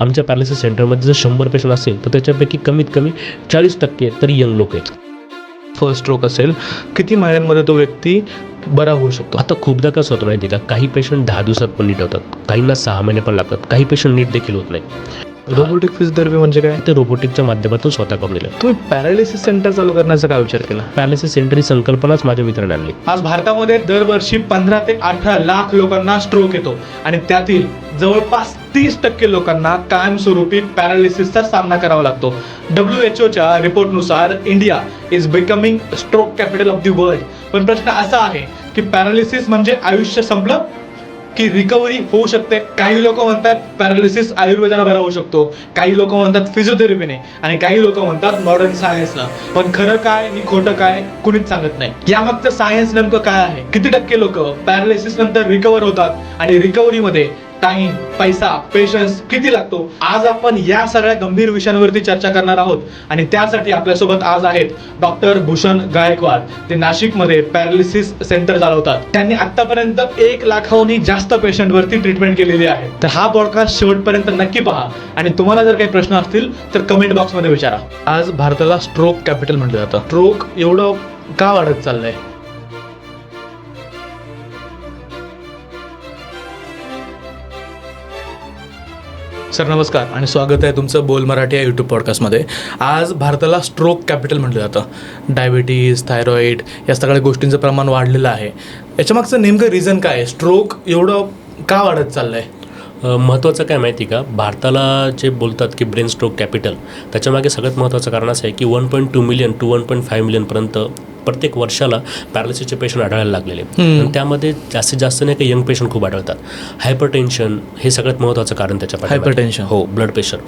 आमच्या पॅरालिसिस सेंटरमध्ये जर 100 पेशंट असेल तर त्याच्यापैकी कमीत कमी 40% तरी यंग लोक आहेत. फर्स्ट स्ट्रोक असेल, किती महिन्यांमध्ये तो व्यक्ती बरा होऊ शकतो? आता खूपदा कसं होतं माहिती आहे का, काही पेशंट 10 दिवसात पण नीट होतात, काहींना 6 महिने पण लागतात, काही पेशंट नीट देखील होत नाही. रोबोटिक फिजिओथेरपी म्हणजे काय? ते रोबोटिकच्या माध्यमातून स्वतः करून दिलं. तुम्ही पॅरालिसिस सेंटर चालू करण्याचा काय विचार केला? पॅरालिसिस सेंटर ही संकल्पनाच माझ्या मित्राने आणली. आज भारतामध्ये दरवर्षी 15 ते 18 लाख लोकांना स्ट्रोक येतो आणि त्यातील जवळपास 30% लोकांना कायमस्वरूपी पॅरालिसिसचा सामना करावा लागतो. WHO रिपोर्टनुसार India is becoming stroke capital of the world. पण प्रश्न असा आहे की पॅरालिसिस म्हणजे आयुष्य संपलं की रिकव्हरी होऊ शकते? काही लोक म्हणतात पॅरालिसिस आयुर्वेदाला बरा होऊ शकतो, काही लोक म्हणतात फिजिओथेरपीने आणि काही लोक म्हणतात मॉडर्न सायन्सला. पण खरं काय आणि खोटं काय कुणीच सांगत नाही. यामागचं सायन्स नेमकं काय आहे? किती टक्के लोक पॅरालिसिस नंतर रिकव्हर होतात आणि रिकव्हरीमध्ये टाइम, पैसा, पेशन्स किती लागतो? आज आपण या सगळ्या गंभीर विषयांवरती चर्चा करणार आहोत आणि त्यासाठी आपल्यासोबत आज आहेत डॉक्टर भूषण गायकवाड. ते नाशिकमध्ये पॅरालिसिस सेंटर चालवतात. त्यांनी आतापर्यंत 1 लाखाहूनही जास्त पेशंटवरती ट्रीटमेंट केलेली आहे. तर हा पॉडकास्ट शेवटपर्यंत नक्की पहा आणि तुम्हाला जर काही प्रश्न असतील तर कमेंट बॉक्समध्ये विचारा. आज भारताला स्ट्रोक कॅपिटल म्हटलं जातं. स्ट्रोक एवढं का वाढत चाललंय? सर नमस्कार आणि स्वागत आहे तुमचं बोल मराठी या यूट्यूब पॉडकास्टमध्ये. आज भारताला स्ट्रोक कॅपिटल म्हटलं जातं. डायबिटीज, थायरॉईड या सगळ्या गोष्टींचं प्रमाण वाढलेलं आहे. याच्यामागचं नेमकं रिझन काय आहे? स्ट्रोक एवढं का वाढत चाललं आहे? महत्त्वाचं काय माहिती का, भारताला जे बोलतात की ब्रेन स्ट्रोक कॅपिटल, त्याच्यामागे सगळ्यात महत्त्वाचं कारण असं आहे की 1.2 मिलियन टू 1.5 मिलियनपर्यंत प्रत्येक वर्षाला पॅरालिसिसचे पेशंट आढळायला लागलेले. आणि त्यामध्ये जास्तीत जास्त नाही का यंग पेशंट खूप आढळतात. हायपरटेन्शन हे सगळ्यात महत्त्वाचं कारण त्याच्या हायपरटेन्शन, हो, ब्लड प्रेशर.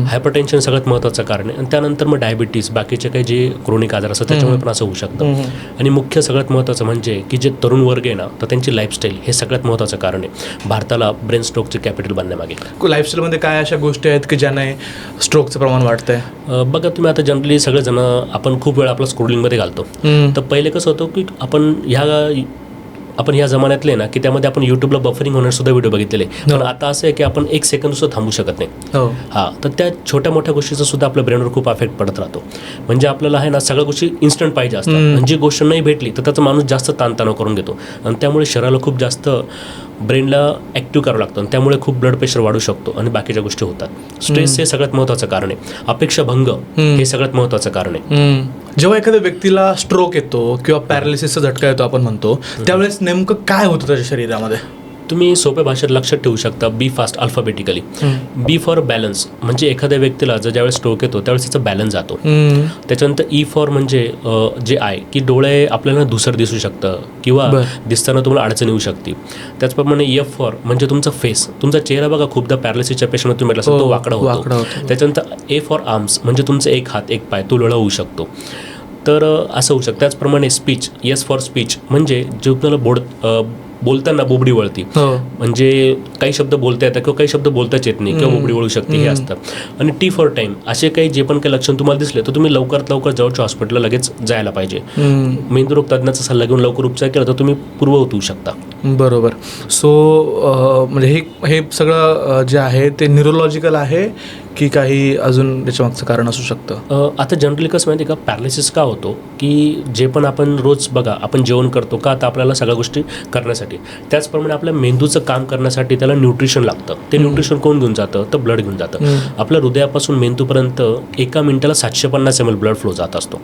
हायपरटेन्शन सगळ्यात महत्त्वाचं कारण आहे आणि त्यानंतर मग डायबिटीज, बाकीचे काही जे क्रोनिक आजार असतात त्याच्यामुळे पण असं होऊ शकतं. आणि मुख्य सगळ्यात महत्त्वाचं म्हणजे की जे तरुण वर्ग आहे ना, तर त्यांची लाईफस्टाईल हे सगळ्यात महत्त्वाचं कारण आहे भारताला ब्रेन स्ट्रोकचे कॅपिटल बनण्यामागे. लाईफस्टाईलमध्ये काय अशा गोष्टी आहेत की ज्याने स्ट्रोकचं प्रमाण वाढतंय? बघा तुम्ही आता जनरली सगळेजण आपण खूप वेळ आपलं स्क्रोलिंगमध्ये घालतो. तर पहिले कसं होतं की आपण ह्या जमान्यातले ना की त्यामध्ये आपण यूट्यूबला बफरिंग होणार सुद्धा व्हिडिओ बघितलेले. पण आता असं आहे की आपण 1 सेकंद सुद्धा थांबू शकत नाही. हां, तर त्या छोट्या मोठ्या गोष्टीचा सुद्धा आपल्या ब्रेनवर खूप अफेक्ट पडत राहतो. म्हणजे आपल्याला आहे ना सगळ्या गोष्टी इन्स्टंट पाहिजे असतात आणि जी गोष्ट नाही भेटली तर त्याचा माणूस जास्त ताणतणाव करून घेतो आणि त्यामुळे शरीराला खूप जास्त ब्रेनला ॲक्टिव्ह करावं लागतं आणि त्यामुळे खूप ब्लड प्रेशर वाढू शकतो आणि बाकीच्या गोष्टी होतात. स्ट्रेस हे सगळ्यात महत्त्वाचं कारण आहे. अपेक्षाभंग हे सगळ्यात महत्त्वाचं कारण आहे. जेव्हा एखाद्या व्यक्तीला स्ट्रोक येतो किंवा पॅरालिसिसचा झटका येतो आपण म्हणतो, त्यावेळेस नेमकं काय होतं त्याच्या शरीरामध्ये? तुम्ही सोप्या भाषेत लक्षात ठेवू शकता. B fast alphabetically. B for balance, म्हणजे एखाद्या व्यक्तीला ज्यावेळेस स्ट्रोक येतो त्यावेळेस त्याचा बॅलन्स जातो. त्याच्यानंतर ई फॉर म्हणजे जे आहे की डोळे आपल्याला धुसर दिसू शकतं किंवा दिसताना तुम्हाला अडचण येऊ शकते. त्याचप्रमाणे एफ फॉर म्हणजे तुमचा फेस, तुमचा चेहरा बघा खूपदा पॅरालिसिसच्या पेशंटला तुम्ही म्हटलं तो वाकडा होतो. त्याच्यानंतर ए फॉर आर्म्स म्हणजे तुमचं एक हात एक पाय तो लळा होऊ शकतो. तर असं होऊ शकतं. त्याचप्रमाणे स्पीच, येस फॉर स्पीच म्हणजे जे तुम्हाला बोलताना बोबडी वळती, म्हणजे काही शब्द बोलता येतात किंवा काही शब्द बोलताच येत नाही किंवा बोबडी वळू शकते, हे असतं. आणि टी फॉर टाईम असे काही जे पण काही लक्षण तुम्हाला दिसले तर तुम्ही लवकरात लवकर जवळच्या हॉस्पिटलला लगेच जायला पाहिजे. मेंदुरोग तज्ञाचा सल्ला घेऊन लवकर उपचार केला तर तुम्ही पूर्ववत होऊ शकता. बरोबर. सो म्हणजे हे सगळं जे आहे ते न्यूरोलॉजिकल आहे की काही अजून त्याच्यामागचं कारण असू शकतं? आता जनरली कसं माहिती आहे का, पॅरालिसिस का होतो की जे पण आपण रोज बघा आपण जेवण करतो का, आता आपल्याला सगळ्या गोष्टी करण्यासाठी, त्याचप्रमाणे आपल्या मेंदूचं काम करण्यासाठी त्याला न्यूट्रिशन लागतं. ते न्यूट्रिशन कोण घेऊन जातं तर ब्लड घेऊन जातं. आपल्या हृदयापासून मेंदूपर्यंत एका मिनिटाला 750 ml ब्लड फ्लो जात असतो.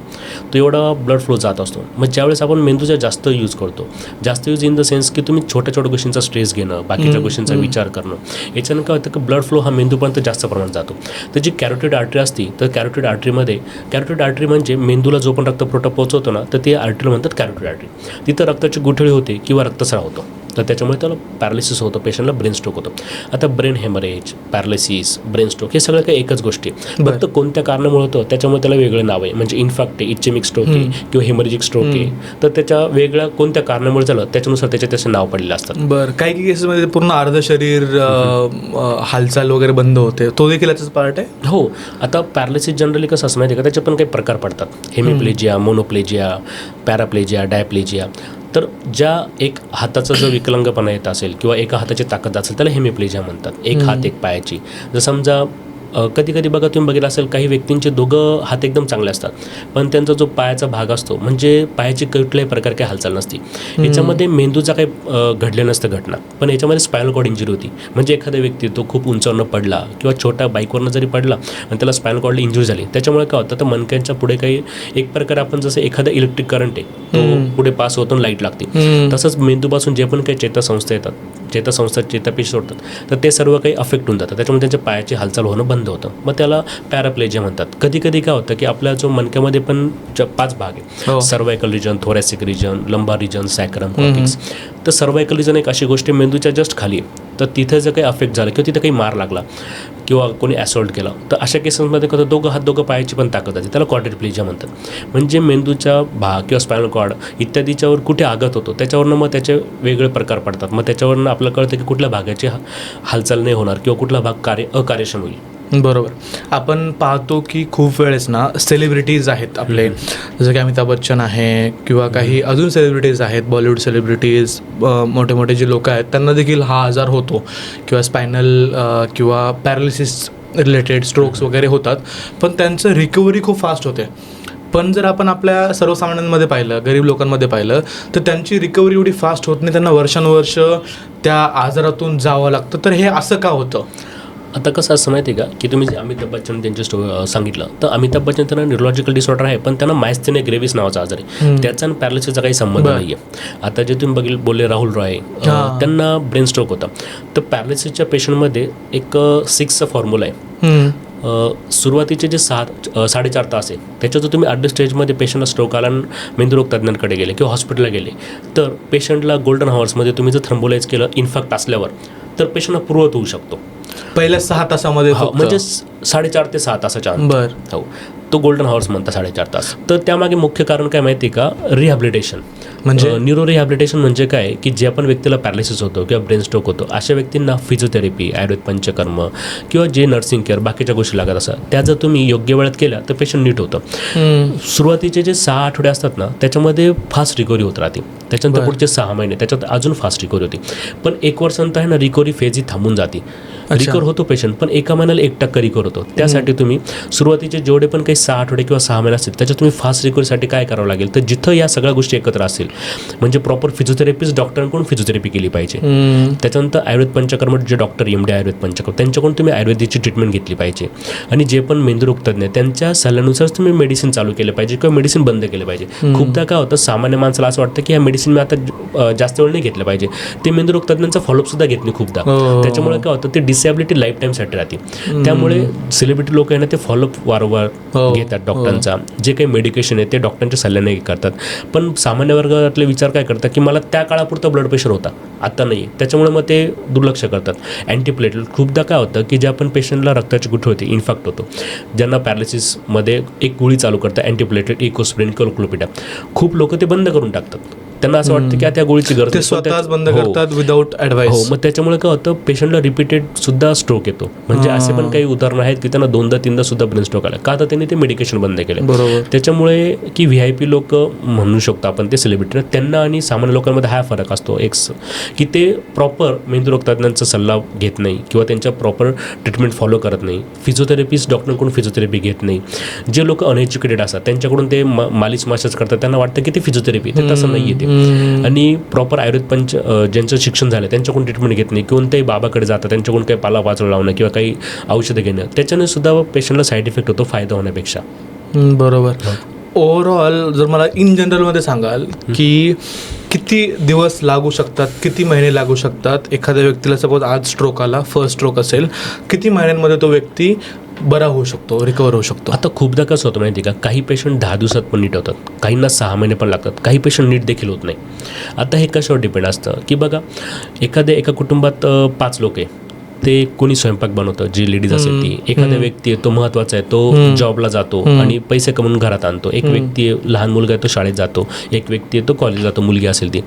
तो एवढा ब्लड फ्लो जात असतो. मग ज्यावेळेस आपण मेंदूचा जास्त यूज करतो, जास्त यूज इन द सेन्स की तुम्ही छोट्या छोट्या गोष्टींचा स्ट्रेस घेणं, बाकीच्या गोष्टींचा विचार करणं, याच्यानं काय होतं की ब्लड फ्लो हा मेंदूपर्यंत जास्त प्रमाणात जातो. तर जी कॅरोटिड आर्टरी असते तर कॅरोटिड आर्टरी म्हणजे मेंदूला जो पण रक्तपुरवठा पोहोचवतो ना तर ते आर्टरी म्हणतात कॅरोटिड आर्टरी. तिथं रक्ताची गुठळी होते किंवा रक्तस्राव होतो तर त्याच्यामुळे त्याला पॅरालिसिस होतं, पेशंटला ब्रेन स्ट्रोक होतं. आता brain haemorrhage, paralysis, brain stroke हे सगळं काही एकच गोष्टी. फक्त कोणत्या कारणामुळे होतं त्याच्यामुळे त्याला वेगळं नाव आहे. म्हणजे इन्फॅक्ट आहे, इच्छेमिक स्ट्रोक आहे किंवा हेमरेजिक स्ट्रोक आहे, तर त्याच्या वेगळ्या कोणत्या कारणामुळे झालं त्याच्यानुसार त्याचे नाव पडलेलं असतात. बरं, काही केसेसमध्ये पूर्ण अर्ध शरीर हालचाल वगैरे बंद होते, तो देखील याचाच पार्ट आहे? हो. आता पॅरालिसिस जनरली कसं असं माहिती आहे का, त्याचे पण काही प्रकार पडतात. हेमिप्लेजिया, मोनोप्लेजिया, पॅराप्लेजिया, डायप्लेजिया. तर ज्या एक हाताचा जो विकलांगपणा येत असेल किंवा एका हाताची ताकद असेल त्याला हेमिप्लेजिया म्हणतात, एक हात एक पायाची. जर समजा कधी कधी बघा तुम्ही बघितलं असेल काही व्यक्तींचे दोघं हात एकदम चांगले असतात पण त्यांचा जो पायाचा भाग असतो म्हणजे पायाची कुठल्याही प्रकार काही हालचाल नसती. याच्यामध्ये मेंदूचा काही घडलं नसतं घटना, पण याच्यामध्ये स्पायनल कॉर्ड इंजुरी होती. म्हणजे एखादा व्यक्ती तो खूप उंचावरनं पडला किंवा छोट्या बाईकवरनं जरी पडला आणि त्याला स्पायनल कॉर्डला इंजुरी झाली, त्याच्यामुळे काय होतं तर मणक्यांच्या पुढे काही एक प्रकारे आपण जसं एखादा इलेक्ट्रिक करंट आहे तो पुढे पास होतो लाईट लागते, तसंच मेंदूपासून जे पण काही चेतासंस्था येतात, चेतासंस्था चेतापेशी सोडतात, तर ते सर्व काही अफेक्ट होऊन जातं. त्याच्यामुळे त्यांच्या पायाची हालचाल होणं बंद होतं. मग त्याला पॅराप्लेजिया म्हणतात. कधी कधी काय होतं की आपल्या जो मणक्यामध्ये पण 5 भाग आहे, cervical region, thoracic region, lumbar region, sacrum, cortex. तर सर्वायकल रिजन एक अशी गोष्ट मेंदूच्या जस्ट खाली आहे. तर तिथे जर काही अफेक्ट झालं किंवा तिथे काही मार लागला किंवा कोणी ॲसॉल्ट केला तर अशा केसेसमध्ये कसं दोघं हात दोघं पायाची पण ताकद असते, त्याला क्वाड्रिप्लेजिया म्हणतात. म्हणजे मेंदूच्या भाग किंवा स्पायनल कॉर्ड इत्यादीच्यावर कुठे आघात होतो त्याच्यावरनं मग त्याचे वेगळे प्रकार पडतात. मग त्याच्यावरनं आपल्याला कळतं की कुठल्या भागाची हालचाल नाही होणार किंवा कुठला भाग अकार्यक्षम होईल. बरोबर. आपण पाहतो की खूप वेळेस ना सेलिब्रिटीज आहेत आपले, जसं की अमिताभ बच्चन आहे किंवा काही अजून सेलिब्रिटीज आहेत, बॉलिवूड सेलिब्रिटीज, मोठे मोठे जे लोक आहेत त्यांना देखील हा आजार होतो किंवा स्पायनल किंवा पॅरालिसिस रिलेटेड स्ट्रोक्स वगैरे होतात, पण त्यांचं रिकव्हरी खूप फास्ट होते. पण जर आपण आपल्या सर्वसामान्यांमध्ये पाहिलं, गरीब लोकांमध्ये पाहिलं, तर त्यांची रिकव्हरी एवढी फास्ट होत नाही, त्यांना वर्षानुवर्ष त्या आजारातून जावं लागतं. तर हे असं का होतं? आता कसं असं माहिती आहे का की तुम्ही जे अमिताभ बच्चन त्यांचे सांगितलं, तर अमिताभ बच्चन त्यांना न्यूरोलॉजिकल डिसऑर्डर आहे, पण त्यांना मायस्थेनिया ग्रेव्हिस नावाचा आजार आहे. त्याचा आणि पॅरालिसिसचा काही संबंध नाही आहे. आता जे तुम्ही बोलले राहुल रॉय, त्यांना ब्रेन स्ट्रोक होता. तर पॅरालिसिसच्या पेशंटमध्ये एक 6चा फॉर्म्युला आहे. सुरुवातीचे जे 7-4.5 तास आहे त्याच्यात जर तुम्ही अर्ध्या स्टेजमध्ये पेशंटला स्ट्रोक आला आणि मेंदुरोग तज्ज्ञांकडे गेले किंवा हॉस्पिटलला गेले, तर पेशंटला गोल्डन हॉर्समध्ये तुम्ही जर थ्रम्बोलाइज केलं इन्फॅक्ट असल्यावर, तर पेशंटला पूर्वत होऊ शकतो पहिल्या 6 तासामध्ये. म्हणजे 4.5 ते 6 तासाच्या अंतर. हो, तो गोल्डन हॉर्स म्हणतात 4.5 तास. तर त्यामागे मुख्य कारण काय माहिती आहे का? रिहॅबिलिटेशन. म्हणजे न्यूरो रिहॅबिलिटेशन म्हणजे काय की ज्या पण व्यक्तीला पॅरालिसिस होतो किंवा ब्रेन स्ट्रोक होतो अशा व्यक्तींना फिजिओथेरपी, आयुर्वेद पंचकर्म किंवा जे नर्सिंग केअर बाकीच्या गोष्टी लागत असतात त्या जर तुम्ही योग्य वेळात केल्या तर पेशंट नीट होतं. सुरुवातीचे जे 6 आठवडे असतात ना त्याच्यामध्ये फास्ट रिकव्हरी होत राहते, त्याच्यानंतर पुढचे 6 महिने त्याच्यात अजून फास्ट रिकव्हरी होती. पण 1 वर्षानंतर आहे ना रिकव्हरी फेज ही थांबून जाते. रिकवर होतो पेशंट, पण एका महिन्याला 1% रिकवर होतो. त्यासाठी तुम्ही सुरुवातीचे जेवढे पण काही 6 आठवडे किंवा 6 महिने असतील त्याच्यात तुम्ही फास्ट रिकव्हरीसाठी काय करावं लागेल, तर जिथं या सगळ्या गोष्टी एकत्र असतील म्हणजे प्रॉपर फिजिओथेरपिस्ट डॉक्टरांकडून फिजिओथेरपी केली पाहिजे. त्याच्यानंतर आयुर्वेद पंचकर्म जे डॉक्टर एमडी आयुर्वेद पंचकर्म त्यांच्याकडून तुम्ही आयुर्वेदाची ट्रीटमेंट घेतली पाहिजे. आणि जे पण मेंदुरोग तज्ञ त्यांच्या सल्ल्यानुसार तुम्ही मेडिसिन चालू केलं पाहिजे किंवा मेडिसिन बंद केलं पाहिजे. खूपदा काय होतं सामान्य माणसाला असं वाटतं की ह्या मेडिसिन मी आता जास्त वेळ नाही घेतलं पाहिजे, ते मेंदुरोग तज्ञांचा फॉलोअप सुद्धा घेत नाही खूपदा. त्याच्यामुळे काय होतं ते डिसॅबिलिटी लाईफ टाईमसाठी राहते. त्यामुळे सेलिब्रिटी लोक आहे ना ते फॉलोअप वारंवार घेतात डॉक्टरांचा, जे काही मेडिकेशन आहे ते डॉक्टरांच्या सल्ल्याने करतात. पण सामान्य वर्गातले विचार काय करतात की मला त्या काळापुरता ब्लड प्रेशर होता, आता नाही, त्याच्यामुळे मग ते दुर्लक्ष करतात. अँटीप्लेटलेट खूपदा काय होतं की ज्या पण पेशंटला रक्ताची गुठी होते, इन्फॅक्ट होतो, ज्यांना पॅरालिसिसमध्ये एक गोळी चालू करतात अँटीप्लेटलेट, इकोस्प्रिन, क्लोपिडा, खूप लोक ते बंद करून टाकतात. त्यांना असं वाटतं की त्या गोळीची गरज स्वतःच बंद करतात विदाऊट ॲडवाइस. हो, मग त्याच्यामुळे काय होतं पेशंटला रिपीटेड सुद्धा स्ट्रोक येतो. म्हणजे असे पण काही उदाहरणं आहेत की त्यांना 2दा-3दा सुद्धा ब्रेन स्ट्रोक आला, का तर त्यांनी ते मेडिकेशन बंद केलं. त्याच्यामुळे की VIP लोक म्हणू शकतो आपण ते सेलिब्रिटी, त्यांना आणि सामान्य लोकांमध्ये हा फरक असतो एक की ते प्रॉपर मेंदुरोग तज्ञांचा सल्ला घेत नाही किंवा त्यांच्या प्रॉपर ट्रीटमेंट फॉलो करत नाही. फिजिओथेरपिस्ट डॉक्टरांकडून फिजिओथेरपी घेत नाही. जे लोक अनएज्युकेटेड असतात त्यांच्याकडून ते मालिश मसाज करतात, त्यांना वाटतं की ते फिजिओथेरपी, ते तसं नाही येते. आणि प्रॉपर आयुर्वेद ज्यांचं शिक्षण झालं त्यांच्याकडून ट्रीटमेंट घेत नाही. कोणत्याही बाबाकडे जातात त्यांच्याकडून काही पालापाचोळा लावणं किंवा काही औषधं घेणं, त्याच्याने सुद्धा पेशंटला साईड इफेक्ट होतो फायदा होण्यापेक्षा. बरोबर. ओव्हरऑल जर मला इन जनरलमध्ये सांगाल की किती दिवस लागू शकतात, किती महिने लागू शकतात एखाद्या व्यक्तीला, सपोज आज स्ट्रोक आला, फर्स्ट स्ट्रोक असेल, किती महिन्यांमध्ये तो व्यक्ती बरा होऊ शकतो, रिकवर होऊ शकतो? आता खूपदा कसं होतं माहिती आहे का, काही पेशंट 10 दिवसात पण नीट होतात, काहींना 6 महिने पण लागतात, काही पेशंट नीट देखील होत नाही. आता हे कशावर डिपेंड असतं की बघा एका कुटुंबात 5 लोक आहे, ते कोणी स्वयंपाक बनवतं, जी लेडीज असेल ती, एखादा व्यक्ती आहे तो महत्त्वाचा आहे, तो जॉबला जातो आणि पैसे कमवून घरात आणतो, एक व्यक्ती लहान मुलगा आहे तो शाळेत जातो, एक व्यक्ती आहे तो कॉलेज जातो, मुलगी असेल ती.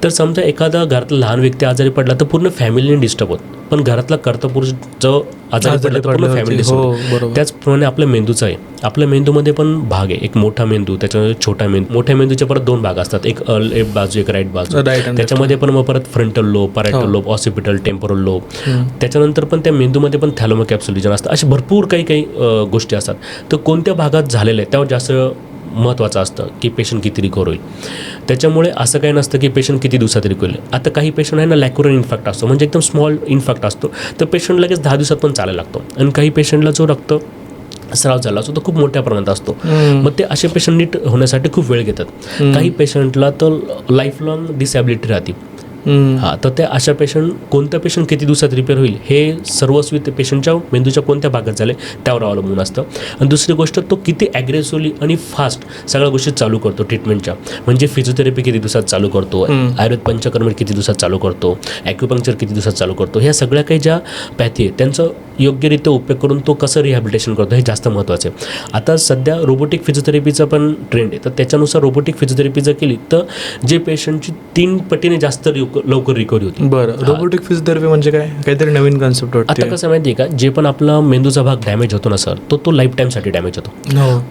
तर समजा एखादा घरातला लहान व्यक्ती आजारी पडला तर पूर्ण फॅमिलीने डिस्टर्ब होत, पण घरातला कर्तपुरुष जो आजारी पडला तर पूर्ण फॅमिली डिस्टर्ब. त्याचप्रमाणे आपल्या मेंदूचं आहे. आपल्या मेंदूमध्ये पण भाग आहे, एक मोठा मेंदू, त्याच्यामध्ये छोटा मेंदू. मोठ्या मेंदूचे परत 2 भाग असतात, एक लेफ्ट बाजू, एक राईट बाजू. त्याच्यामध्ये पण मग परत frontal lobe, parietal lobe, occipital, temporal lobe. त्याच्यानंतर पण त्या मेंदूमध्ये पण थॅलोमोकॅप्सूल रिजन असतं. असे भरपूर काही गोष्टी असतात. तर कोणत्या भागात झालेलं आहे त्यावर जास्त महत्त्वाचं असतं की पेशंट किती रिकवर होईल. त्याच्यामुळे असं काही नसतं की पेशंट किती दिवसात रिकवर होईल. आता काही पेशंट आहे ना लॅक्युरल इन्फॅक्ट असतो, म्हणजे एकदम स्मॉल इन्फॅक्ट असतो, तर पेशंट लगेच 10 दिवसात पण चालायला लागतो. आणि काही पेशंटला जो रक्त स्राव झाला असतो तो खूप मोठ्या प्रमाणात असतो. मग ते असे पेशंट नीट होण्यासाठी खूप वेळ घेतात. काही पेशंटला तर लाईफ लॉंग डिसॅबिलिटी राहते. तर त्या अशा पेशंट, कोणतं पेशंट किती दिवसात रिपेअर होईल हे सर्वस्वी ते पेशंटच्या मेंदूच्या कोणत्या भागात झाले त्यावर अवलंबून असतं. आणि दुसरी गोष्ट, तो किती ॲग्रेसिव्हली आणि फास्ट सगळ्या गोष्टी चालू करतो ट्रीटमेंटच्या. म्हणजे फिजिओथेरपी किती दिवसात चालू करतो, आयुर्वेद पंचकर्म किती दिवसात चालू करतो, ॲक्युपंक्चर किती दिवसात चालू करतो, ह्या सगळ्या काही ज्या पॅथी आहे त्यांचं योग्यरित्या उपयोग करून तो कसं रिहॅबिलिटेशन करतो हे जास्त महत्त्वाचं आहे. आता सध्या रोबोटिक फिजिओथेरपीचा पण ट्रेंड आहे, तर त्याच्यानुसार रोबोटिक फिजिओथेरपी जर केली तर जे पेशंटची 3 पटीने जास्त लवकर रिकव्हरी होती. बरं, रोबोटिक फिजिओथेरपी म्हणजे काय? काहीतरी नवीन कन्सेप्ट वाटते. आता कसं माहिती आहे का, जे पण आपला मेंदूचा भाग डॅमेज होतो ना सर, तो लाईफ टाईमसाठी डॅमेज होतो.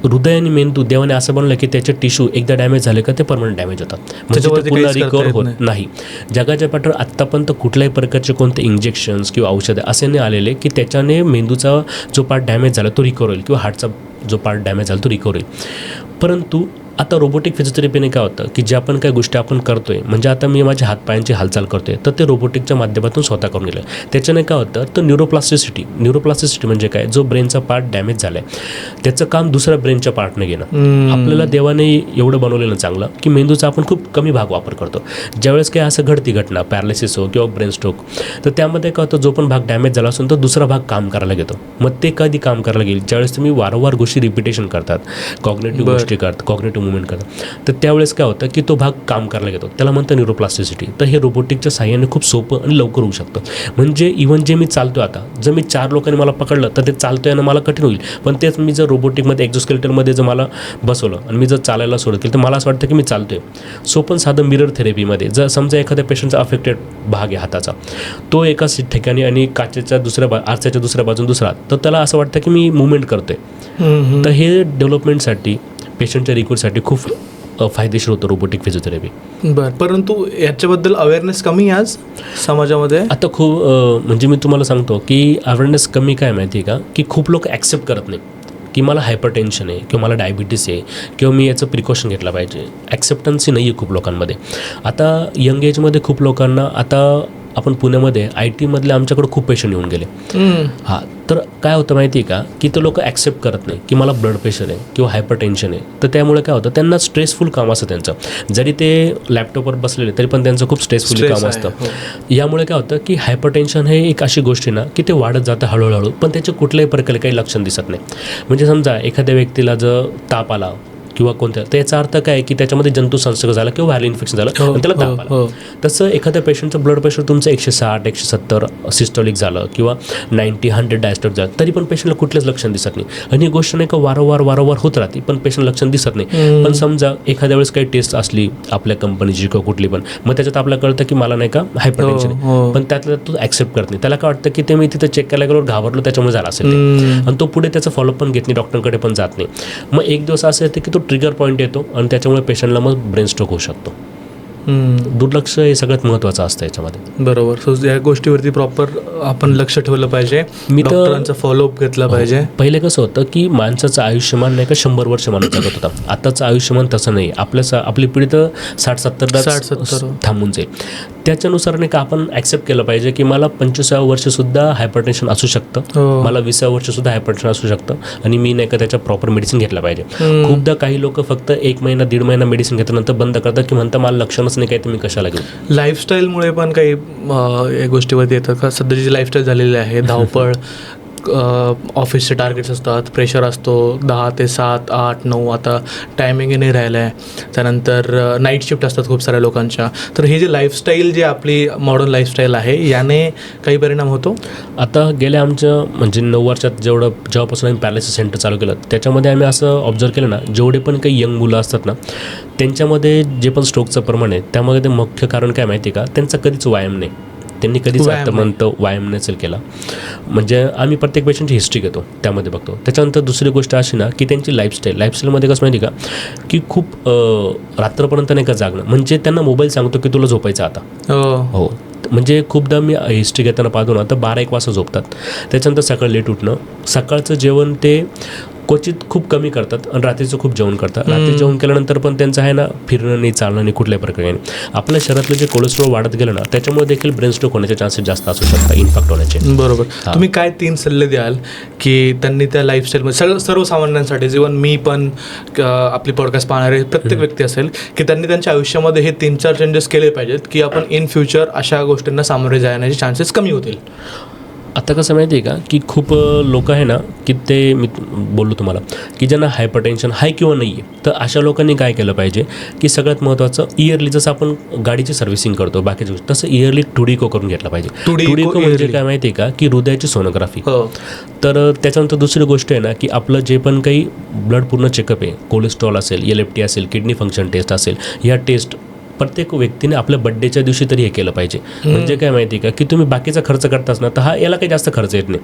हृदय आणि मेंदू देवाने असं बनलं की त्याचे टिश्यू एकदा डॅमेज झाले का ते परमनंट डॅमेज होतात, म्हणजे ते पुन्हा रिकवर होत नाही. जगाच्या पाठीवर आत्तापर्यंत कुठल्याही प्रकारचे कोणते इंजेक्शन्स किंवा औषधं असे नाही आलेले की त्याच्याने मेंदूचा जो पार्ट डॅमेज झाला तो रिकवर होईल किंवा हार्टचा जो पार्ट डॅमेज झाला तो रिकवर होईल. परंतु आता रोबोटिक फिजिओथेरपीने काय होतं की ज्या पण काही गोष्टी आपण करतोय, म्हणजे आता मी माझ्या हातपायांची हालचाल करतोय तर ते रोबोटिकच्या माध्यमातून स्वतः करून गेलं. त्याच्याने काय होतं तर न्यूरोप्लास्टिसिटी म्हणजे काय, जो ब्रेनचा पार्ट डॅमेज झाला आहे त्याचं काम दुसऱ्या ब्रेनच्या पार्टने घेणं. आपल्याला देवाने एवढं बनवलेलं चांगलं की मेंदूचा आपण खूप कमी भाग वापर करतो. ज्यावेळेस काही असं घडती घटना, पॅरालिसिस हो किंवा ब्रेन स्ट्रोक, तर त्यामध्ये काय होतं जो पण भाग डॅमेज झाला असून तर दुसरा भाग काम करायला घेतो. मग ते कधी काम करायला गेली, ज्यावेळेस तुम्ही वारंवार गोष्टी रिपिटेशन करतात, कॉग्नेटिव्ह गोष्टी करतात, कॉग्नेटिव्ह मुवमेंट करतात, तर त्यावेळेस काय होतं की तो भाग काम करायला घेतो, त्याला म्हणतं न्यूरोप्लास्टिसिटी. तर हे रोबोटिकच्या साहाय्याने खूप सोपं आणि लवकर होऊ शकतं. म्हणजे इव्हन जे मी चालतो आता, जर मी 4 लोकांनी मला पकडलं तर ते चालतोय ना मला कठीण होईल, पण तेच मी जर रोबोटिकमध्ये एक्झोस्केलेटनमध्ये जर मला बसवलं आणि मी जर चालायला सोडत केलं तर मला असं वाटतं की मी चालतोय. सोपं साधं मिरर थेरपीमध्ये जर समजा एखाद्या पेशंटचा अफेक्टेड भाग आहे हाताचा, तो एकाच ठिकाणी आणि काचेच्या आरशाच्या दुसऱ्या बाजून दुसरा, तर त्याला असं वाटतं की मी मुवमेंट करतोय. तर हे डेव्हलपमेंटसाठी, पेशंटच्या रिकव्हरीसाठी खूप फायदेशीर होतं रोबोटिक फिजिओथेरपी. बरं, परंतु याच्याबद्दल अवेअरनेस कमी आज समाजामध्ये. आता खूप म्हणजे मी तुम्हाला सांगतो की अवेअरनेस कमी काय माहिती आहे का, की खूप लोक ॲक्सेप्ट करत नाही की मला हायपर टेन्शन आहे किंवा मला डायबिटीस आहे किंवा मी याचं प्रिकॉशन घेतलं पाहिजे. ॲक्सेप्टन्सी नाही आहे खूप लोकांमध्ये. आता यंग एजमध्ये खूप लोकांना, आता आपण पुण्यामध्ये IT मधले आमच्याकडे खूप पेशंट येऊन गेले. तर काय होतं माहिती आहे का, की ते लोक ॲक्सेप्ट करत नाही की मला ब्लड प्रेशर आहे किंवा हायपर टेन्शन आहे. तर त्यामुळे काय होतं, त्यांना स्ट्रेसफुल काम असतं त्यांचं. जरी ते लॅपटॉपवर बसलेले तरी पण त्यांचं खूप स्ट्रेसफुल काम असतं. यामुळे काय होतं की हायपर टेन्शन हे एक अशी गोष्ट आहे ना की ते वाढत जातं हळूहळू, पण त्याचे कुठल्याही प्रकारे काही लक्षण दिसत नाही. म्हणजे समजा एखाद्या व्यक्तीला जर ताप आला किंवा कोणत्या, तर याचा अर्थ काय की त्याच्यामध्ये जंतू संसर्ग झाला किंवा व्हायरल इन्फेक्शन झालं आणि त्याला ताप आला. तसं एखाद्या पेशंटचं ब्लड प्रेशर तुमचं 160, 170 सिस्टोलिक झालं किंवा 90, 100 डायस्टोलिक झालं तरी पण पेशंटला कुठलंच लक्षण दिसत नाही. आणि ही गोष्ट नाही का वारंवार होत राहते पण पेशंट लक्षण दिसत नाही. पण समजा एखाद्या वेळेस काही टेस्ट असली आपल्या कंपनीची किंवा कुठली पण, मग त्याच्यात आपल्याला कळतं की मला नाही का हायपर टेन्शन आहे, पण त्यातला तो ॲक्सेप्ट करत नाही. त्याला काय वाटतं की ते मी तिथं चेक करायला गेलो घाबरलो त्याच्यामुळे झालं असेल ते, आणि तो पुढे त्याचा फॉलोअप पण घेत नाही, डॉक्टरकडे पण जात नाही. मग एक दिवस असं येतं की तो ट्रिगर पॉईंट येतो आणि त्याच्यामुळे पेशंटला मग ब्रेन स्ट्रोक होऊ शकतो. दुर्लक्ष हे सगळ्यात महत्त्वाचं असतं याच्यामध्ये. बरोबर. सो या गोष्टीवरती प्रॉपर आपण लक्ष ठेवलं पाहिजे, मी तर डॉक्टरांचा फॉलोअप घेतला पाहिजे. पहिले कसं होतं की माणसाचं आयुष्यमान नाही का 100 वर्ष माणूस जगत होता. आताचं आयुष्यमान तसं नाही. आपली पिढी तर 60-70 थांबून जाईल. त्याच्यानुसार नाही का आपण ॲक्सेप्ट केलं पाहिजे की मला 25व्या वर्षसुद्धा हायपरटेन्शन असू शकतं, मला 20व्या वर्षसुद्धा हायपरटेन्शन असू शकतं आणि मी नाही का त्याच्या प्रॉपर मेडिसिन घेतलं पाहिजे. खूपदा काही लोक फक्त 1 महिना 1.5 महिना मेडिसिन घेतल्यानंतर बंद करतात की म्हणतात मला लक्षणच नाही काय, तुम्ही कशाला घेऊ. लाईफस्टाईलमुळे पण काही या गोष्टीवरती येतात का? सध्याची जी लाईफस्टाईल झालेली आहे, धावपळ, ऑफिसचे टार्गेट्स असतात, प्रेशर असतो, 10 ते 7, 8, 9 आता टायमिंग नाही राहिलं आहे. त्यानंतर नाईट शिफ्ट असतात खूप साऱ्या लोकांच्या. तर ही जी लाईफस्टाईल जी आपली मॉडर्न लाईफस्टाईल आहे याने काही परिणाम होतो? आता गेल्या आमच्या म्हणजे 9 वर्षात जेव्हापासून आम्ही पॅरालिसिस सेंटर चालू केलं त्याच्यामध्ये आम्ही असं ऑब्झर्व केलं ना, जेवढे पण काही यंग मुलं असतात ना त्यांच्यामध्ये जे पण स्ट्रोकचं प्रमाण आहे त्यामध्ये ते मुख्य कारण काय माहिती आहे का, त्यांचा कधीच व्यायाम नाही. त्यांनी कधीच आतापर्यंत व्यायाम नसेल केला. म्हणजे आम्ही प्रत्येक पेशंटची हिस्ट्री घेतो त्यामध्ये बघतो. त्याच्यानंतर दुसरी गोष्ट अशी ना की त्यांची लाईफस्टाईलमध्ये कसं माहिती का की खूप रात्रपर्यंत नाही का जागणं, म्हणजे त्यांना मोबाईल सांगतो की तुला झोपायचं आता. हो, म्हणजे खूपदा मी हिस्ट्री घेताना पाहतो ना तर 12-1 वाजता झोपतात. त्याच्यानंतर सकाळी लेट उठणं, सकाळचं जेवण ते क्वचित खूप कमी करतात आणि रात्रीचं खूप जेवण करतात. रात्री जेवण केल्यानंतर पण त्यांचं आहे ना फिरणं नाही, चालणं नाही, कुठल्याही प्रकारे नाही. आपल्या शरीरातलं जे कोलेस्ट्रॉल वाढत गेलं ना त्याच्यामुळे देखील ब्रेन स्ट्रोक होण्याचे चान्सेस जास्त असू शकतात, इन्फॅक्ट होण्याचे. बरोबर. तुम्ही काय 3 सल्ले द्याल की त्यांनी त्या लाईफस्टाईलमध्ये सर्वसामान्यांसाठी, इव्हन मी पण आपली पॉडकास्ट पाहणारे प्रत्येक व्यक्ती असेल की त्यांनी त्यांच्या आयुष्यामध्ये हे 3-4 चेंजेस केले पाहिजेत की आपण इन फ्युचर अशा गोष्टींना सामोरे जाण्याचे चान्सेस कमी होतील? आता कसं माहिती आहे का की खूप लोक आहे ना की ते मी बोललो तुम्हाला की ज्यांना हायपरटेन्शन हाय किंवा नाही आहे, तर अशा लोकांनी काय केलं पाहिजे की सगळ्यात महत्त्वाचं इयरली, जसं आपण गाडीची सर्व्हिसिंग करतो बाकीच्या गोष्टी, तसं इयरली टुडिको करून घेतला पाहिजे. टुडिको म्हणजे काय माहिती आहे का की हृदयाची सोनोग्राफी. तर त्याच्यानंतर दुसरी गोष्ट आहे ना की आपलं जे पण काही ब्लड पूर्ण चेकअप आहे, कोलेस्ट्रॉल असेल, LFT असेल, किडनी फंक्शन टेस्ट असेल, ह्या टेस्ट प्रत्येक व्यक्तीने आपल्या बड्डेच्या दिवशी तरी हे केलं पाहिजे. म्हणजे काय माहिती आहे का की तुम्ही बाकीचा खर्च करताच ना तर याला काही जास्त खर्च येत नाही.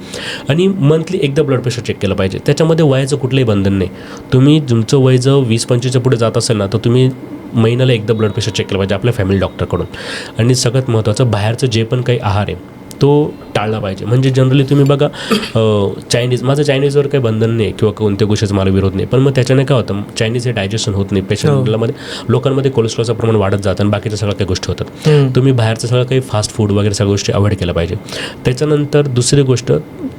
आणि मंथली एकदा ब्लड प्रेशर चेक केलं पाहिजे. त्याच्यामध्ये वयाचं कुठलंही बंधन नाही. तुम्ही तुमचं वय जर 20-25च्या पुढे जात असेल ना तर तुम्ही महिन्याला एकदा ब्लड प्रेशर चेक केलं पाहिजे आपल्या फॅमिली डॉक्टरकडून. आणि सगळ्यात महत्त्वाचं बाहेरचं जे पण काही आहार आहे तो टाळला पाहिजे. म्हणजे जनरली तुम्ही बघा माझं चायनीजवर काही बंधन नाही किंवा कोणत्या गोष्टीचा मला विरोध नाही, पण मग त्याच्याने काय होतं, चायनीज हे डायजेशन होत नाही, पेशंटमध्ये लोकांमध्ये कोलेस्ट्रॉलचं प्रमाण वाढत जातं आणि बाकीच्या सगळ्या काही गोष्टी होतात. तुम्ही बाहेरचं सगळं काही फास्ट फूड वगैरे सगळ्या गोष्टी अवॉइड केल्या पाहिजे. त्याच्यानंतर दुसरी गोष्ट,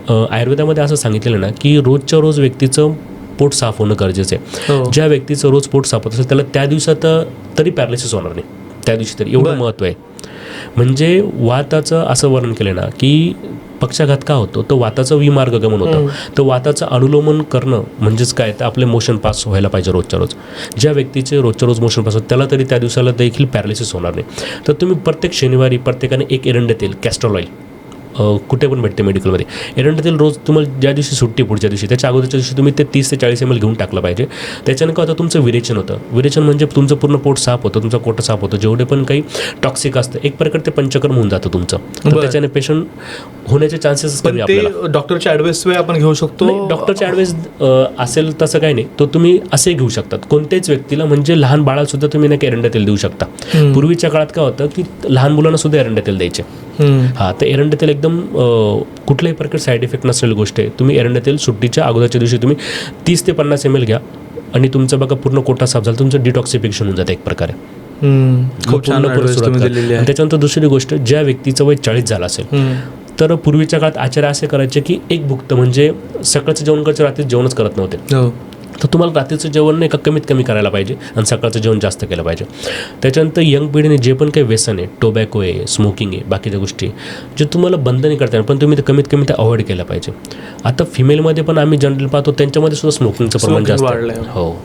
आयुर्वेदामध्ये असं सांगितलेलं ना की रोजच्या रोज व्यक्तीचं पोट साफ होणं गरजेचं आहे. ज्या व्यक्तीचं रोज पोट साफ होत असेल त्याला त्या दिवसात तरी पॅरालिसिस होणार नाही, त्या दिवशी तरी. एवढं महत्त्व आहे. म्हणजे वाताचं असं वर्णन केलं ना की पक्षाघात का होतो, तर वाताचं विमार्गगमन होतं. तर वाताचं अनुलोमन करणं म्हणजेच काय, तर आपले मोशन पास व्हायला पाहिजे रोजच्या रोज. ज्या व्यक्तीचे रोजच्या रोज मोशन पास होतं त्याला तरी त्या दिवसाला देखील पॅरालिसिस होणार नाही. तर तुम्ही प्रत्येक शनिवारी प्रत्येकाने एक एरंड तेल, कॅस्ट्रॉल ऑइल कुठे पण भेटते मेडिकलमध्ये, एरंड तेल रोज तुम्हाला ज्या दिवशी सुट्टी पुढच्या दिवशी त्याच्या अगोदरच्या दिवशी तुम्ही ते 30 ते 40 ml घेऊन टाकलं पाहिजे. त्याच्यानं काय होतं, तुमचं विरेचन होतं. विरेचन म्हणजे तुमचं पूर्ण पोट साफ होतं, तुमचं कोट साफ होतं, जेवढे पण काही टॉक्सिक असतं एक प्रकारे ते पंचकर्म होऊन जातं तुमचं. तर त्याच्याने पेशंट होण्याचे चान्सेस कमी. आपल्याला डॉक्टरच्या ॲडवाइस वे आपण घेऊ शकतो. डॉक्टरच्या ॲडवाइस असेल तसं काही नाही, तो तुम्ही असे घेऊ शकतात कोणत्याच व्यक्तीला. म्हणजे लहान बाळाला सुद्धा तुम्ही नाही एरंड तेल देऊ शकता. पूर्वीच्या काळात काय होतं की लहान मुलांना सुद्धा एरंड तेल द्यायचे. हां, तर एरंड तेल एकदम कुठल्याही प्रकारे साईड इफेक्ट नसलेली गोष्ट आहे. तुम्ही एरंड तेल सुट्टीच्या अगोदरच्या दिवशी तुम्ही 30 ते 50 ml घ्या आणि तुमचं बघा पूर्ण कोटा साफ झाला, तुमचं डिटॉक्सिफिकेशन होऊन जातं एक प्रकारे. खूप छान त्याच्यानंतर दुसरी गोष्ट, ज्या व्यक्तीचं वय 40 झालं असेल तर पूर्वीच्या काळात आचार्य असे करायचे की एक भुक्त, म्हणजे सकाळचं जेवण करायचं, रात्री जेवणच करत नव्हते. तर तुम्हाला रात्रीचं जेवण नाही का कमीत कमी करायला पाहिजे आणि सकाळचं जेवण जास्त केलं पाहिजे. त्याच्यानंतर यंग पिढीने जे पण काही व्यसन आहे, टोबॅको आहे, स्मोकिंग आहे, बाकीच्या गोष्टी जे तुम्हाला बंद नाही करता येणार पण तुम्ही ते कमीत कमी ते अवॉइड केलं पाहिजे. आता फिमेलमध्ये पण आम्ही जनरल पाहतो त्यांच्यामध्ये सुद्धा स्मोकिंगचं प्रमाण जास्त वाढलं. हो,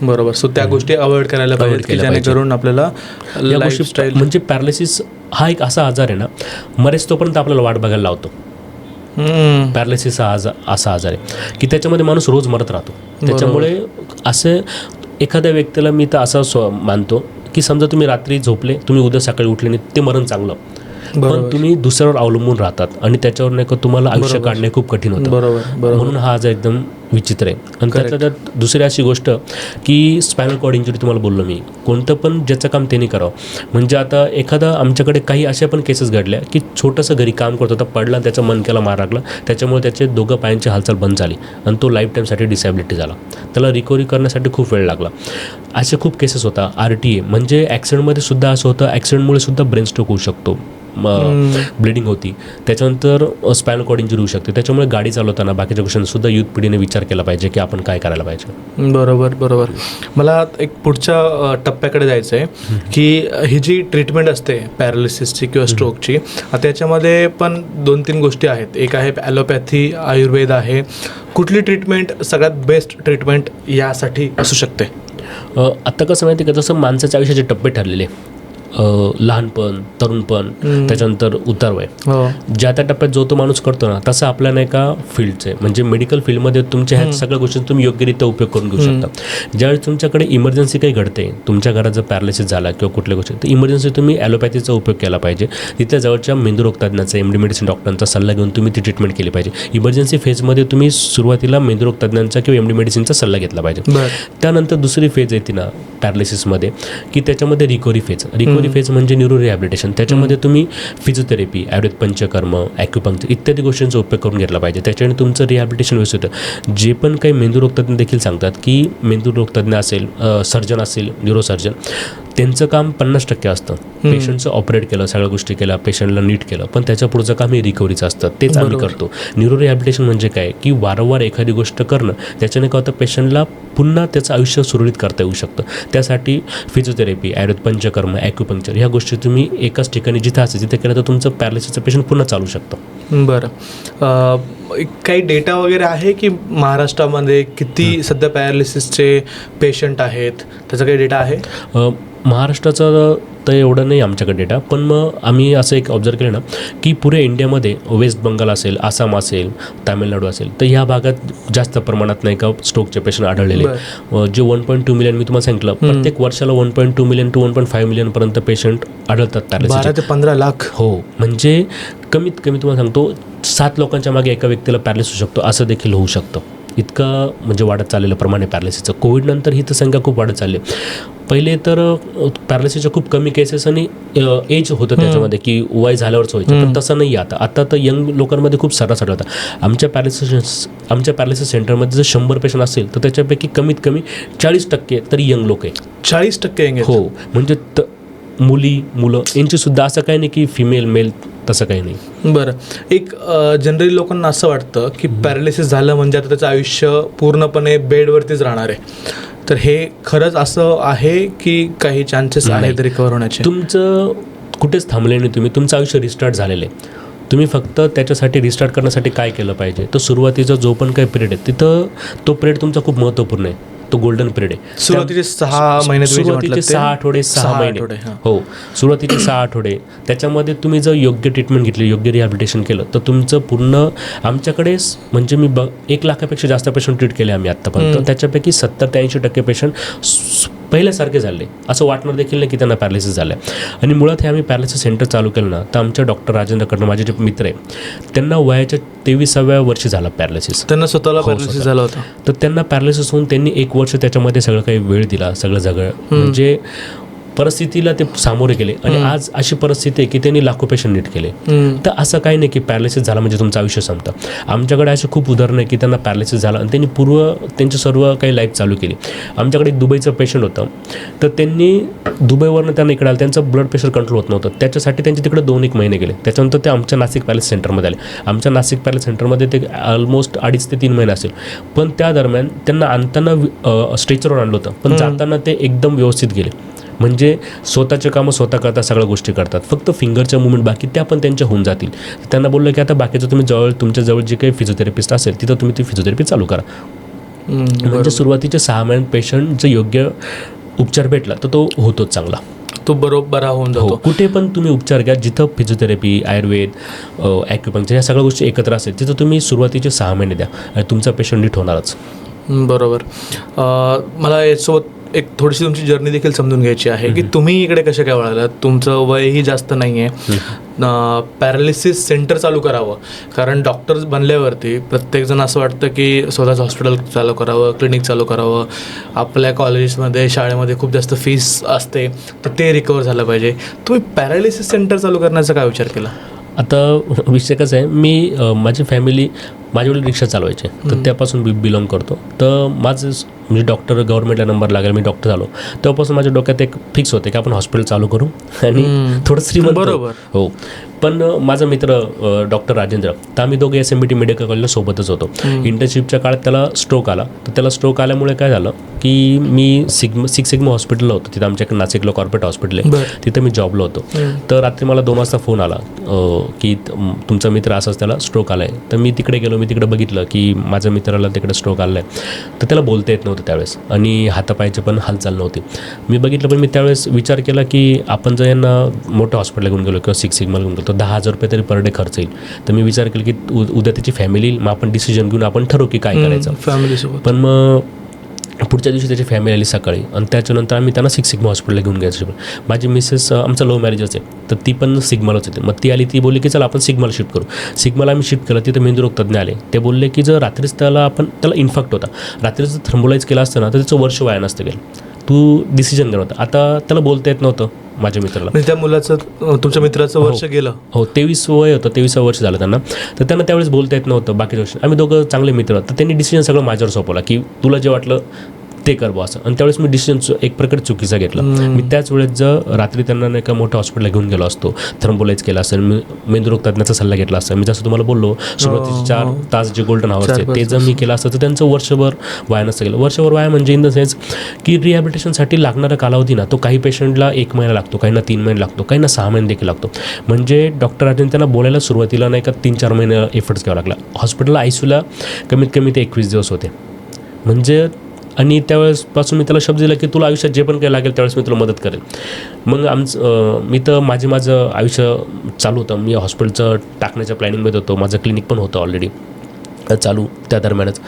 बरोबर. सो त्या गोष्टी अवॉइड करायला पाहिजे जेणेकरून आपल्याला लाईफस्टाईल. म्हणजे पॅरालिसिस हा एक असा आजार आहे ना, मरेच तोपर्यंत आपल्याला वाट बघायला लावतो. पॅरालिसिस हा असा आजार आहे की त्याच्यामध्ये माणूस रोज मरत राहतो. त्याच्यामुळे असं एखाद्या व्यक्तीला मी तर असं मानतो की समजा तुम्ही रात्री झोपले, तुम्ही उद्या सकाळी उठले नाही, ते मरण चांगलं. पण तुम्ही दुसऱ्यावर अवलंबून राहतात आणि त्याच्यावर नाही का तुम्हाला आयुष्य काढणे खूप कठीण होतं. म्हणून हा आजार एकदम विचित्र आहे. आणि त्यात दुसरी अशी गोष्ट की स्पायनल कॉर्ड इंजुरी तुम्हाला बोललो मी, कोणतं पण ज्याचं काम त्यांनी करावं. म्हणजे आता एखादा आमच्याकडे काही अशा पण केसेस घडल्या की छोटंसं घरी काम करत होता, पडला, त्याचा मणक्याला मार लागला, त्याच्यामुळे त्याचे दोघं पायांची हालचाल बंद झाली आणि तो लाईफ टाईमसाठी डिसॅबिलिटी झाला. त्याला रिकव्हरी करण्यासाठी खूप वेळ लागला. असे खूप केसेस होता. RTA म्हणजे ॲक्सिडेंटमध्ये सुद्धा असं होतं, ॲक्सिडेंटमुळे सुद्धा ब्रेन स्ट्रोक होऊ शकतो. ब्लिडिंग होती, त्याच्यानंतर स्पायनल कॉर्ड इंजुरी होऊ शकते. त्याच्यामुळे गाडी चालवताना बाकीच्या गोष्टींसुद्धा युथ पिढीने विचार केला पाहिजे की आपण काय करायला पाहिजे. बरोबर. मला एक पुढच्या टप्प्याकडे जायचं आहे की ही जी ट्रीटमेंट असते पॅरालिसिसची किंवा स्ट्रोकची, त्याच्यामध्ये पण 2-3 गोष्टी आहेत. एक आहे ॲलोपॅथी, आयुर्वेद आहे. कुठली ट्रीटमेंट सगळ्यात बेस्ट ट्रीटमेंट यासाठी असू शकते? आत्ता कसं माहिती आहे का, जसं माणसाच्या आयुष्याचे टप्पे ठरलेले, लहानपण, तरुणपण, त्याच्यानंतर उतारवय, ज्या त्या टप्प्यात जो तो माणूस करतो ना, तसं आपल्या नाही का फील्डचं आहे. म्हणजे मेडिकल फील्डमध्ये तुमच्या ह्या सगळ्या गोष्टी तुम्ही योग्यरित्या उपयोग करून घेऊ शकता. ज्यावेळी तुमच्याकडे इमर्जन्सी काही घडते, तुमच्या घरात जर पॅरालिसिस झाला किंवा कुठल्या गोष्टी, तर इमर्जन्सी तुम्ही ॲलोपॅथीचा उपयोग केला पाहिजे. तिथल्या जवळच्या मेंदूरोग तज्ञाचा, MD मेडिसिन डॉक्टरांचा सल्ला घेऊन तुम्ही ती ट्रीटमेंट केली पाहिजे. इमर्जन्सी फेजमध्ये तुम्ही सुरुवातीला मेंदूरोग तज्ञांचा किंवा MD मेडिसिनचा सल्ला घेतला पाहिजे. त्यानंतर दुसरी फेज येते ना पॅरालिसिसमध्ये, की त्याच्यामध्ये रिकव्हरी फेज म्हणजे न्यूरो रिहॅबिलिटेशन. त्याच्यामध्ये तुम्ही फिजिओथेरपी, आयुर्वेद पंचकर्म, ॲक्युपंक्चर इत्यादी गोष्टींचा उपयोग करून घेतला पाहिजे. त्याच्याने तुमचं रिहॅबिलिटेशन व्यवस्थित होतं. जे पण काही मेंदूरोग तज्ञ देखील सांगतात की मेंदूरोग तज्ञ असेल, सर्जन असेल, न्यूरोसर्जन, त्यांचं काम 50% असतं. पेशंटचं ऑपरेट केलं, सगळ्या गोष्टी केल्या, पेशंटला नीट केलं, पण त्याच्या पुढचं काम हे रिकव्हरीचं असतं. तेच आम्ही करतो. न्यूरो रिहॅबिलिटेशन म्हणजे काय की वारंवार एखादी गोष्ट करणं, त्याच्याने काय होतं, पेशंटला पुन्हा त्याचं आयुष्य सुरळीत करता येऊ शकतं. त्यासाठी फिजिओथेरपी, आयुर्वेद पंचकर्म, ॲक्युपंक्चर ह्या गोष्टी तुम्ही एकाच ठिकाणी जिथं असेल तिथे केलं तर तुमचं पॅरालिसिसचं पेशंट पुन्हा चालू शकतं. बरं. काही डेटा वगैरे आहे की महाराष्ट्रामध्ये किती सध्या पॅरालिसिसचे पेशंट आहेत, त्याचा काही डेटा आहे? महाराष्ट्राचं तर एवढं नाही आमच्याकडे डेटा, पण मग आम्ही असं एक ऑब्झर्व केलं ना की पुरे इंडियामध्ये वेस्ट बंगाल असेल, आसाम असेल, तामिळनाडू असेल, तर ह्या भागात जास्त प्रमाणात नाही का स्ट्रोकचे पेशंट आढळलेले. जे 1.2 मिलियन मी तुम्हाला सांगितलं, प्रत्येक वर्षाला 1.2 मिलियन to 1.5 मिलियनपर्यंत पेशंट आढळतात पॅरालिसिस. 12 ते 15 लाख. हो, म्हणजे कमीत कमी तुम्हाला सांगतो 7 लोकांच्या मागे एका व्यक्तीला पॅरालिसिस होऊ शकतो, असं देखील होऊ शकतं. इतकं म्हणजे वाढत चाललेलं प्रमाण आहे पॅरालिसिसचं. कोविडनंतर ही तर संख्या खूप वाढत चालली. पहिले तर पॅरालिसिसच्या खूप कमी केसेस आणि एज होतं त्याच्यामध्ये की वय झाल्यावरच व्हायचं, पण तसं नाही आहे आता तर यंग लोकांमध्ये खूप सर्रास आढळतं. आमच्या पॅरालिसिस सेंटरमध्ये जर 100 पेशंट असेल तर त्याच्यापैकी कमीत कमी 40% तरी यंग लोक आहे. 40% यंग? हो, म्हणजे मुलं यांचीसुद्धा, असं काही नाही की फिमेल मेल, तसं काही नाही. बरं. एक जनरली लोकांना असं वाटतं की पॅरालिसिस झालं म्हणजे आता त्याचं आयुष्य पूर्णपणे बेडवरतीच राहणार आहे. तर हे खरंच असं आहे की काही चान्सेस आहेत रिकवर होण्याचे? तुमचं कुठेच थांबले नाही तुम्ही, तुमचं आयुष्य रिस्टार्ट झालेलं आहे. तुम्ही फक्त त्याच्यासाठी रिस्टार्ट करण्यासाठी काय केलं पाहिजे, तर सुरुवातीचा जो पण काही पिरियड आहे तिथं तो पिरियड तुमचा खूप महत्त्वपूर्ण आहे. तो गोल्डन पिरियड आहे. सुरुवातीचे 6 महिने, सुरुवातीचे 6 आठवडे, 6 महिने, हो, सुरुवातीचे 6 आठवडे, त्याच्यामध्ये तुम्ही जर योग्य ट्रीटमेंट घेतली, योग्य रिहॅबिलिटेशन केलं, तर तुमचं पूर्ण, आमच्याकडे म्हणजे मी 1 लाखापेक्षा जास्त पेशंट ट्रीट केले आम्ही आत्तापर्यंत. त्याच्यापैकी 70 ते 80% पेशंट पहिल्यासारखे झाले, असं वाटणार देखील नाही की त्यांना पॅरालिसिस झालं आहे. आणि मुळात हे आम्ही पॅरालिसिस सेंटर चालू केलं ना, तर आमच्या डॉक्टर राजेंद्र कडनं, माझे जे मित्र आहे, त्यांना वयाच्या 23व्या वर्षी झाला पॅरालिसिस. त्यांना स्वतःला पॅरालिसिस झाला होता. तर त्यांना पॅरालिसिस होऊन त्यांनी 1 वर्ष त्याच्यामध्ये सगळं काही वेळ दिला, सगळं जगळ, म्हणजे परिस्थितीला ते सामोरे गेले. आणि आज अशी परिस्थिती आहे की त्यांनी लाखो पेशंट नीट केले. तर असं काही नाही की पॅरालिसिस झाला म्हणजे तुमचं आयुष्य संपतं. आमच्याकडे असे खूप उदाहरणं आहे की त्यांना पॅरालिसिस झाला आणि त्यांनी त्यांची सर्व काही लाईफ चालू केली. आमच्याकडे एक दुबईचं पेशंट होतं, तर त्यांनी दुबईवरनं त्यांना इकडे आलं, त्यांचं ब्लड प्रेशर कंट्रोल होत नव्हतं, त्याच्यासाठी त्यांचे तिकडे 2-1 महिने गेले. त्याच्यानंतर ते आमच्या नाशिक पॅलेस सेंटरमध्ये आले. आमच्या नाशिक पॅलेस सेंटरमध्ये ते ऑलमोस्ट 2.5 ते 3 महिने असेल, पण त्या दरम्यान त्यांना आणताना स्ट्रेचरवर आणलं होतं, पण जाताना ते एकदम व्यवस्थित गेले. म्हणजे स्वतःचे कामं स्वतः करतात, सगळ्या गोष्टी करतात, फक्त फिंगरच्या मुवमेंट बाकी त्या पण त्यांच्या होऊन जातील. त्यांना बोललं की आता बाकीचं तुम्ही तुमच्या जवळ जे काही फिजिओथेरपिस्ट असेल तिथं तुम्ही ती फिजिओथेरपी चालू करा. म्हणजे सुरुवातीचे 6 महिन्यात पेशंट जर योग्य उपचार भेटला तर तो होतोच चांगला, तो बरोबर होऊन जातो. कुठे पण तुम्ही उपचार घ्या, जिथं फिजिओथेरपी, आयुर्वेद, ॲक्युपंक्चर ह्या सगळ्या गोष्टी एकत्र असेल तिथं तुम्ही सुरुवातीचे 6 महिने द्या आणि तुमचा पेशंट नीट होणारच. बरोबर. मला यासोबत एक थोडीशी तुमची जर्नी देखील समजून घ्यायची आहे की तुम्ही इकडे कशा काय वळालात. तुमचं वयही जास्त नाही आहे, पॅरालिसिस सेंटर चालू करावं, कारण डॉक्टर्स बनल्यावरती प्रत्येकजण असं वाटतं की स्वतःच हॉस्पिटल चालू करावं, क्लिनिक चालू करावं. आपल्या कॉलेजेसमध्ये, शाळेमध्ये खूप जास्त फीस असते, तर ते रिकवर झालं पाहिजे. तुम्ही पॅरालिसिस सेंटर चालू करण्याचा काय विचार केला? आता विषय कसं आहे, माझी फॅमिली, माझे वडील रिक्षा चालवायचे, तर त्यापासून बिलॉंग करतो. तर माझं म्हणजे डॉक्टर गव्हर्नमेंटला नंबर लागेल, मी डॉक्टर झालो, तेव्हापासून माझ्या डोक्यात एक फिक्स होते की आपण हॉस्पिटल चालू करू आणि थोडं श्रीमंत बरोबर. हो. पण माझा मित्र डॉक्टर राजेंद्र, तर आम्ही दोघे SMBT मेडिकल कॉलेजला सोबतच होतो. इंटर्नशिपच्या काळात त्याला स्ट्रोक आला. तर त्याला स्ट्रोक आल्यामुळे काय झालं की मी सिक्स सिग्मा हॉस्पिटलला होतो. तिथं आमच्या नाशिकला कॉर्पोरेट हॉस्पिटल आहे, तिथं मी जॉबला होतो. तर रात्री मला 2 वाजता फोन आला की तुमचा मित्र असंच त्याला स्ट्रोक आला आहे. तर मी तिकडे गेलो, मी तिकडे बघितलं की माझ्या मित्राला तिकडे स्ट्रोक आला आहे. तर त्याला बोलता येत नव्हतं त्यावेळेस आणि हातापायचे पण हालचाल नव्हती. मी बघितलं, पण मी त्यावेळेस विचार केला की आपण जर यांना मोठ्या हॉस्पिटलला घेऊन गेलो किंवा सिक्स सिग्माला घेऊन गेलो तर 10,000 रुपये तरी पर डे खर्च येईल. तर मी विचार केला की उद्या त्याची फॅमिली येईल, मग आपण डिसिजन घेऊन आपण ठरवू की काय करायचं फॅमिलीसोबत. पण मग पुढच्या दिवशी त्याची फॅमिली आली सकाळी आणि त्याच्यानंतर आम्ही त्यांना सिक्स सिग्मा हॉस्पिटलला घेऊन गेलो. माझी मिसेस, आमचं लव्ह मॅरेजच आहे, तर ती पण सिग्मालाच होते. मग ती आली, ती बोलली की चला आपण सिग्माला शिफ्ट करू. सिग्माला आम्ही शिफ्ट केलं. तिथं मेंदुरोग तज्ञ आले. ते बोलले की जर रात्रीच त्याला इन्फेक्ट होता, रात्रीच जर थर्मोलाईज केलं असतं ना तर त्याचं वर्ष वाया नसतं गेलं. तू डिसिजन करत होता. आता त्याला बोलता येत नव्हतं माझ्या मित्राला. म्हणजे त्या मुलाचं, तुमच्या मित्राचं वर्ष गेलं. हो, 23 वय होतं, 23 वर्ष झालं त्यांना. तर त्यांना त्यावेळेस बोलता येत नव्हतं. बाकीच्या वर्षी आम्ही दोघं चांगले मित्र. तर त्यांनी डिसिजन सगळं माझ्यावर सोपवला की तुला जे वाटलं ते कर बुवा असं. आणि त्यावेळेस मी डिसिजन एक प्रकारे चुकीचा घेतला. मी त्याच वेळेस जर रात्री त्यांना नाही का मोठ्या हॉस्पिटलला घेऊन गेलो असतो, थर्मोलाईज केला असेल, मेंदुरोग तज्ञाचा सल्ला घेतला असता, मी जसं तुम्हाला बोललो सुरुवातीचे 4 तास जे गोल्डन आवर्स आहेत ते जर मी केलं असतं तर त्यांचं वर्षभर वाया नसतं गेलं. वर्षभर वाया म्हणजे इन द सेन्स की रिहॅबिलिटेशनसाठी लागणारा कालावधी ना तो काही पेशंटला 1 महिना लागतो, काहींना 3 महिने लागतो, काहींना 6 महिने देखील लागतो. म्हणजे डॉक्टर राजेंद्र त्यांना बोलायला सुरुवातीला नाही का 3-4 महिने एफर्ट्स घ्यावा लागला. हॉस्पिटलला ICUला कमीत कमी ते 21 दिवस होते. म्हणजे आणि त्यावेळेसपासून मी त्याला शब्द दिला की तुला आयुष्यात जे पण काही लागेल त्यावेळेस मी तुला मदत करेल. मग मी तर माझं आयुष्य चालू होतं. मी हॉस्पिटलचं टाकण्याच्या प्लॅनिंगमध्ये होतो. माझं क्लिनिक पण होतं ऑलरेडी चालू त्या दरम्यानच.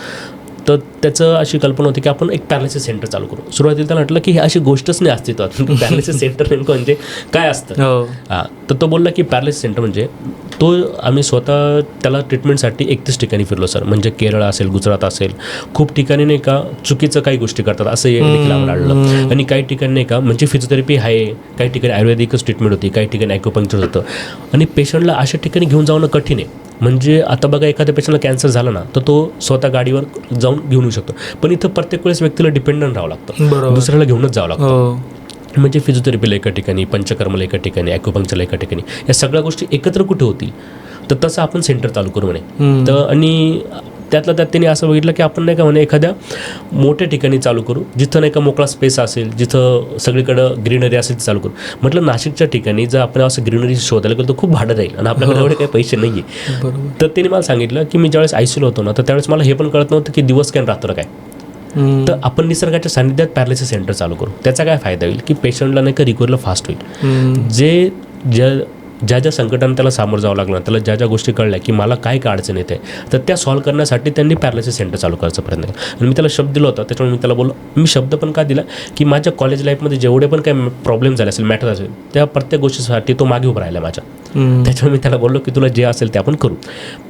तर त्याचं अशी कल्पना होती की आपण एक पॅरालिसिस सेंटर चालू करू. सुरुवातीला त्याला म्हटलं की ही अशी गोष्टच नाही अस्तित्वात, पॅरालिसिस सेंटर नेमकं म्हणजे काय असतं. हां, तर तो बोलला की पॅरालिसिस सेंटर म्हणजे तो आम्ही स्वतः त्याला ट्रीटमेंटसाठी 31 ठिकाणी फिरलो सर. म्हणजे केरळ असेल, गुजरात असेल, खूप ठिकाणी नाही का चुकीचं काही गोष्टी करतात असं देखील आम्हाला आढळलं. आणि काही ठिकाणी नाही का म्हणजे फिजिओथेरपी आहे, काही ठिकाणी आयुर्वेदिकच ट्रीटमेंट होती, काही ठिकाणी ॲक्युपंक्चर होतं. आणि पेशंटला अशा ठिकाणी घेऊन जाणं कठीण आहे. म्हणजे आता बघा एखाद्या पेशंटला कॅन्सर झाला ना तर तो स्वतः गाडीवर जाऊन घेऊन येऊ शकतो, पण इथं प्रत्येक वेळेस व्यक्तीला डिपेंडंट राहावं लागतं, दुसऱ्याला घेऊनच जावं लागतं. म्हणजे फिजिओथेरपीला एका ठिकाणी, पंचकर्मला एका ठिकाणी, ॲक्युपंक्चरला एका ठिकाणी, या सगळ्या गोष्टी एकत्र कुठे होतील. तर तसं आपण सेंटर चालू करू म्हणे. तर आणि त्यातल्या त्यात त्यांनी असं बघितलं की आपण नाही का म्हणे एखाद्या मोठ्या ठिकाणी चालू करू, जिथं नाही का मोकळा स्पेस असेल, जिथं सगळीकडं ग्रीनरी असेल ते चालू करू. म्हटलं नाशिकच्या ठिकाणी जर आपण असं ग्रीनरी शोधायला गेलो तर खूप भाडं जाईल आणि आपल्याकडे एवढे काही पैसे नाही आहे. तर त्यांनी मला सांगितलं की मी ज्यावेळेस ICUला होतो ना तर त्यावेळेस मला हे पण कळत नव्हतं की दिवस काय रात्र काय. तर आपण निसर्गाच्या सानिध्यात पॅरालिसिस सेंटर चालू करू. त्याचा काय फायदा होईल की पेशंटला नाही का रिकव्हरीला फास्ट होईल. ज्या ज्या संकटांना त्याला सामोरं जावं लागलं, त्याला ज्या ज्या गोष्टी कळल्या की मला काय अडचण येते, तर त्या सॉल्व्ह करण्यासाठी त्यांनी पॅरालिसिस सेंटर चालू करायचा प्रयत्न केला. आणि मी त्याला शब्द दिला होता. त्याच्यामुळे मी त्याला बोललो, मी शब्द पण का दिला की माझ्या कॉलेज लाईफमध्ये जेवढे पण काही प्रॉब्लेम झाले असेल, मॅटर असेल, त्या प्रत्येक गोष्टीसाठी तो मागे उभं राहिला माझ्या. त्याच्यामुळे मी त्याला बोललो की तुला जे असेल ते आपण करू.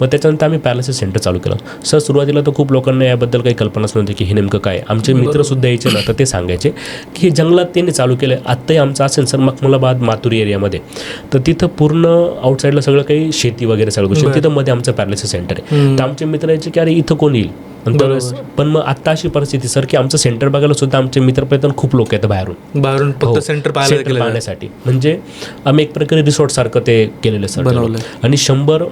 मग त्याच्यानंतर आम्ही पॅरालिसिस सेंटर चालू केलं. सर सुरुवातीला तर खूप लोकांना याबद्दल काही कल्पनाच नव्हती की हे नेमकं काय. आमचे मित्रसुद्धा यायचे ना तर ते सांगायचे की हे जंगलात त्यांनी चालू केलं. आत्ताही आमचं असेल सर मखमलाबाद, माथुरी एरियामध्ये, तर तिथं पूर्ण आउटसाईडला सगळं काही शेती वगैरे सगळं गोष्टी, तिथं मध्ये आमचं पॅरालिसिस सेंटर आहे. तर आमचे मित्र यायचे की अरे इथं कोण येईल. पण मग आता अशी परिस्थिती सर की आमचं सेंटर बघायला सुद्धा आमचे मित्रप्रयत्न खूप लोक येतात बाहेरून फक्त सेंटर पाहण्यासाठी. म्हणजे आम्ही एक प्रकारे रिसॉर्ट सारखं ते केलेलं सर. आणि 100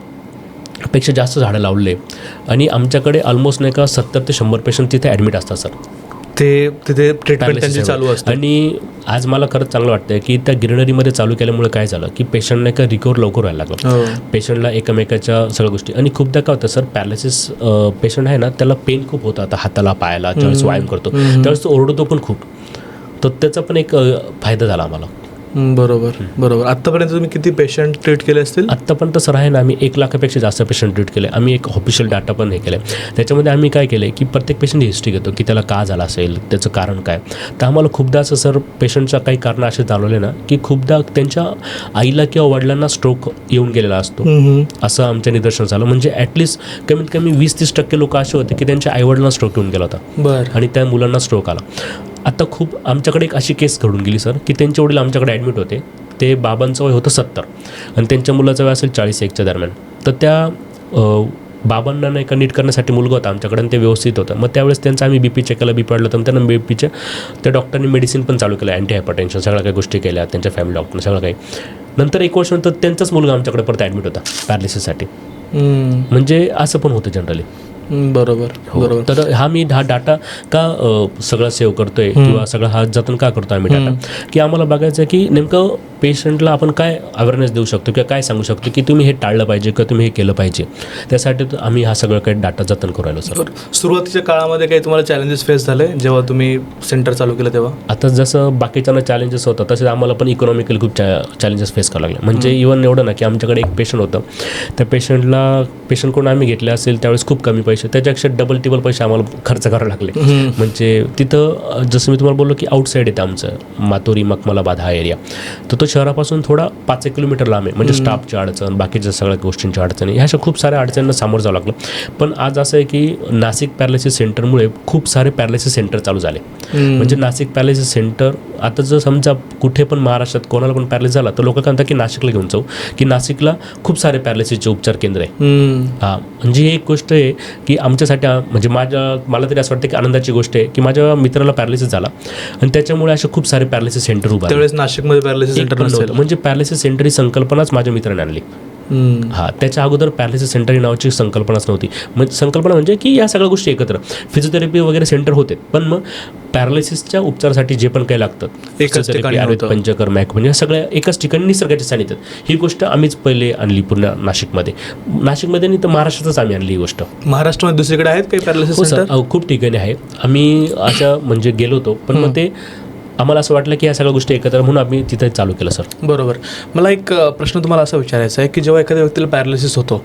पेक्षा जास्त झाडं लावले आणि आमच्याकडे ऑलमोस्ट नाही का 70 ते 100 पेशंट तिथे ॲडमिट असतात सर. ते तिथे ट्रीटमेंट त्यांची चालू असते. आणि आज मला खरंच चांगलं वाटतंय की त्या ग्रीनरीमध्ये चालू केल्यामुळे काय झालं की पेशंट नाही का रिकवर लवकर व्हायला लागलं. पेशंटला एकमेकाच्या सगळ्या गोष्टी. आणि खूपदा काय होतं सर, पॅरालिसिस पेशंट आहे ना त्याला पेन खूप होतं आता हाताला पायाला, ज्यावेळेस व्यायाम करतो त्यावेळेस तो ओरडतो पण खूप. तर त्याचा पण एक फायदा झाला आम्हाला. बरोबर. आत्तापर्यंत तुम्ही किती पेशंट ट्रीट केले असतील? आत्तापर्यंत सर आहे ना आम्ही 1 लाखापेक्षा जास्त पेशंट ट्रीट केले. आम्ही एक ऑफिशियल डाटा पण हे केलं. त्याच्यामध्ये आम्ही काय केलं की प्रत्येक पेशंट हिस्ट्री घेतो की त्याला का झाला असेल, त्याचं कारण काय. तर आम्हाला खूपदा असं सर पेशंटच्या काही कारणं असे जाणवले ना की खूपदा त्यांच्या आईला किंवा वडिलांना स्ट्रोक येऊन गेलेला असतो, असं आमच्या निदर्शनास झालं. म्हणजे ॲटलिस्ट कमीत कमी 20-30% लोक असे होते की त्यांच्या आईवडिलांना स्ट्रोक येऊन गेला होता आणि त्या मुलांना स्ट्रोक आला. आता खूप आमच्याकडे एक अशी केस घडून गेली सर की त्यांचे वडील आमच्याकडे ॲडमिट होते. ते बाबांचं वय होतं 70 आणि त्यांच्या मुलाचं वय असेल 40-1च्या दरम्यान. तर त्या बाबांना नाही का नीट करण्यासाठी मुलगा होता आमच्याकडे आणि ते व्यवस्थित होतं. मग त्यावेळेस त्यांचं आम्ही BP चेक केला, BP वाढलं तर त्यांना BPच्या त्या डॉक्टरनी मेडिसिन पण चालू केलं, अँटी हायपरटेन्शन सगळ्या काही गोष्टी केल्या त्यांच्या फॅमिली डॉक्टरने सगळं काही. नंतर 1 वर्ष नंतर त्यांचाच मुलगा आमच्याकडे परत ॲडमिट होता पॅरालिसिससाठी. म्हणजे असं पण होतं जनरली. बरोबर बरोबर. तर मी डाटा का सगळा सेव्ह करतोय किंवा सगळा हा जतन का करतो आम्ही डाटा, की आम्हाला बघायचं आहे की नेमकं पेशंटला आपण काय अवेअरनेस देऊ शकतो किंवा काय सांगू शकतो की तुम्ही हे टाळलं पाहिजे किंवा तुम्ही हे केलं पाहिजे. त्यासाठी आम्ही हा सगळं काही डाटा जतन करू राहिलो सर. सुरुवातीच्या काळामध्ये काही तुम्हाला चॅलेंजेस फेस झाले जेव्हा तुम्ही सेंटर चालू केलं तेव्हा? आता जसं बाकीच्यांना चॅलेंजेस होतं तसेच आम्हाला पण इकॉनॉमिकली खूप चॅलेंजेस फेस करावं लागले. म्हणजे इव्हन एवढं ना की आमच्याकडे एक पेशंट होतं, त्या पेशंटकडून आम्ही घेतले असेल त्यावेळेस खूप कमी पैसे, त्याच्यापेक्षा डबल टिबल पैसे आम्हाला खर्च करावे लागले. म्हणजे तिथं जसं मी तुम्हाला बोललो की आउटसाईड येतं आमचं मातोरी मखमलाबाद हा एरिया, तर तो शहरापासून थोडा 5-1 किलोमीटर लांब आहे. म्हणजे स्टाफची अडचण, बाकीच्या सगळ्या गोष्टींच्या अडचणी, ह्या अशा खूप साऱ्या अडचणींना सामोरं जावं लागलं. पण आज असं आहे की नाशिक पॅरालिसिस सेंटरमुळे खूप सारे पॅरालिसिस सेंटर चालू झाले. म्हणजे नाशिक पॅरालिसिस सेंटर आता जर समजा कुठे पण महाराष्ट्रात कोणाला पण पॅरालिसिस झाला तर लोक काय म्हणतात की नाशिकला घेऊन जाऊ, की नाशिकला खूप सारे पॅरालिसिसचे उपचार केंद्र आहे. हां, म्हणजे ही एक गोष्ट आहे की आमच्यासाठी म्हणजे मला तरी असं वाटतं की आनंदाची गोष्ट आहे की माझ्या मित्राला पॅरालिसिस झाला आणि त्याच्यामुळे असे खूप सारे पॅरालिसिस सेंटर उभा. त्यावेळेस नाशिकमध्ये पॅरालिसिस सेंटर नव्हतं. म्हणजे पॅरालिसिस सेंटर ही संकल्पनाच माझ्या मित्राने आणली. हां, त्याच्या अगोदर पॅरालिसिस सेंटर ही नावाची संकल्पनाच नव्हती. संकल्पना म्हणजे की या सगळ्या गोष्टी एकत्र, फिजिओथेरपी वगैरे सेंटर होते, पण मग पॅरालिसिसच्या उपचारासाठी जे पण काही लागतं एकाच ठिकाणी होतं. पंचकर म्हणजे सगळ्या एकाच ठिकाणी निसर्गाच्या सानिध्यात. ही गोष्ट आम्हीच पहिले आणली पूर्ण नाशिकमध्ये नाही तर महाराष्ट्रातच आम्ही आणली ही गोष्ट. महाराष्ट्रामध्ये दुसरीकडे आहेत काही पॅरालिसिस सेंटर? खूप ठिकाणी आहे. आम्ही अशा म्हणजे गेलो होतो, पण मग ते आम्हाला असं वाटलं की या सगळ्या गोष्टी एकत्र म्हणून आम्ही तिथे चालू केलं सर. बरोबर. मला एक प्रश्न तुम्हाला असा विचारायचा आहे की जेव्हा एखाद्या व्यक्तीला पॅरालिसिस होतो,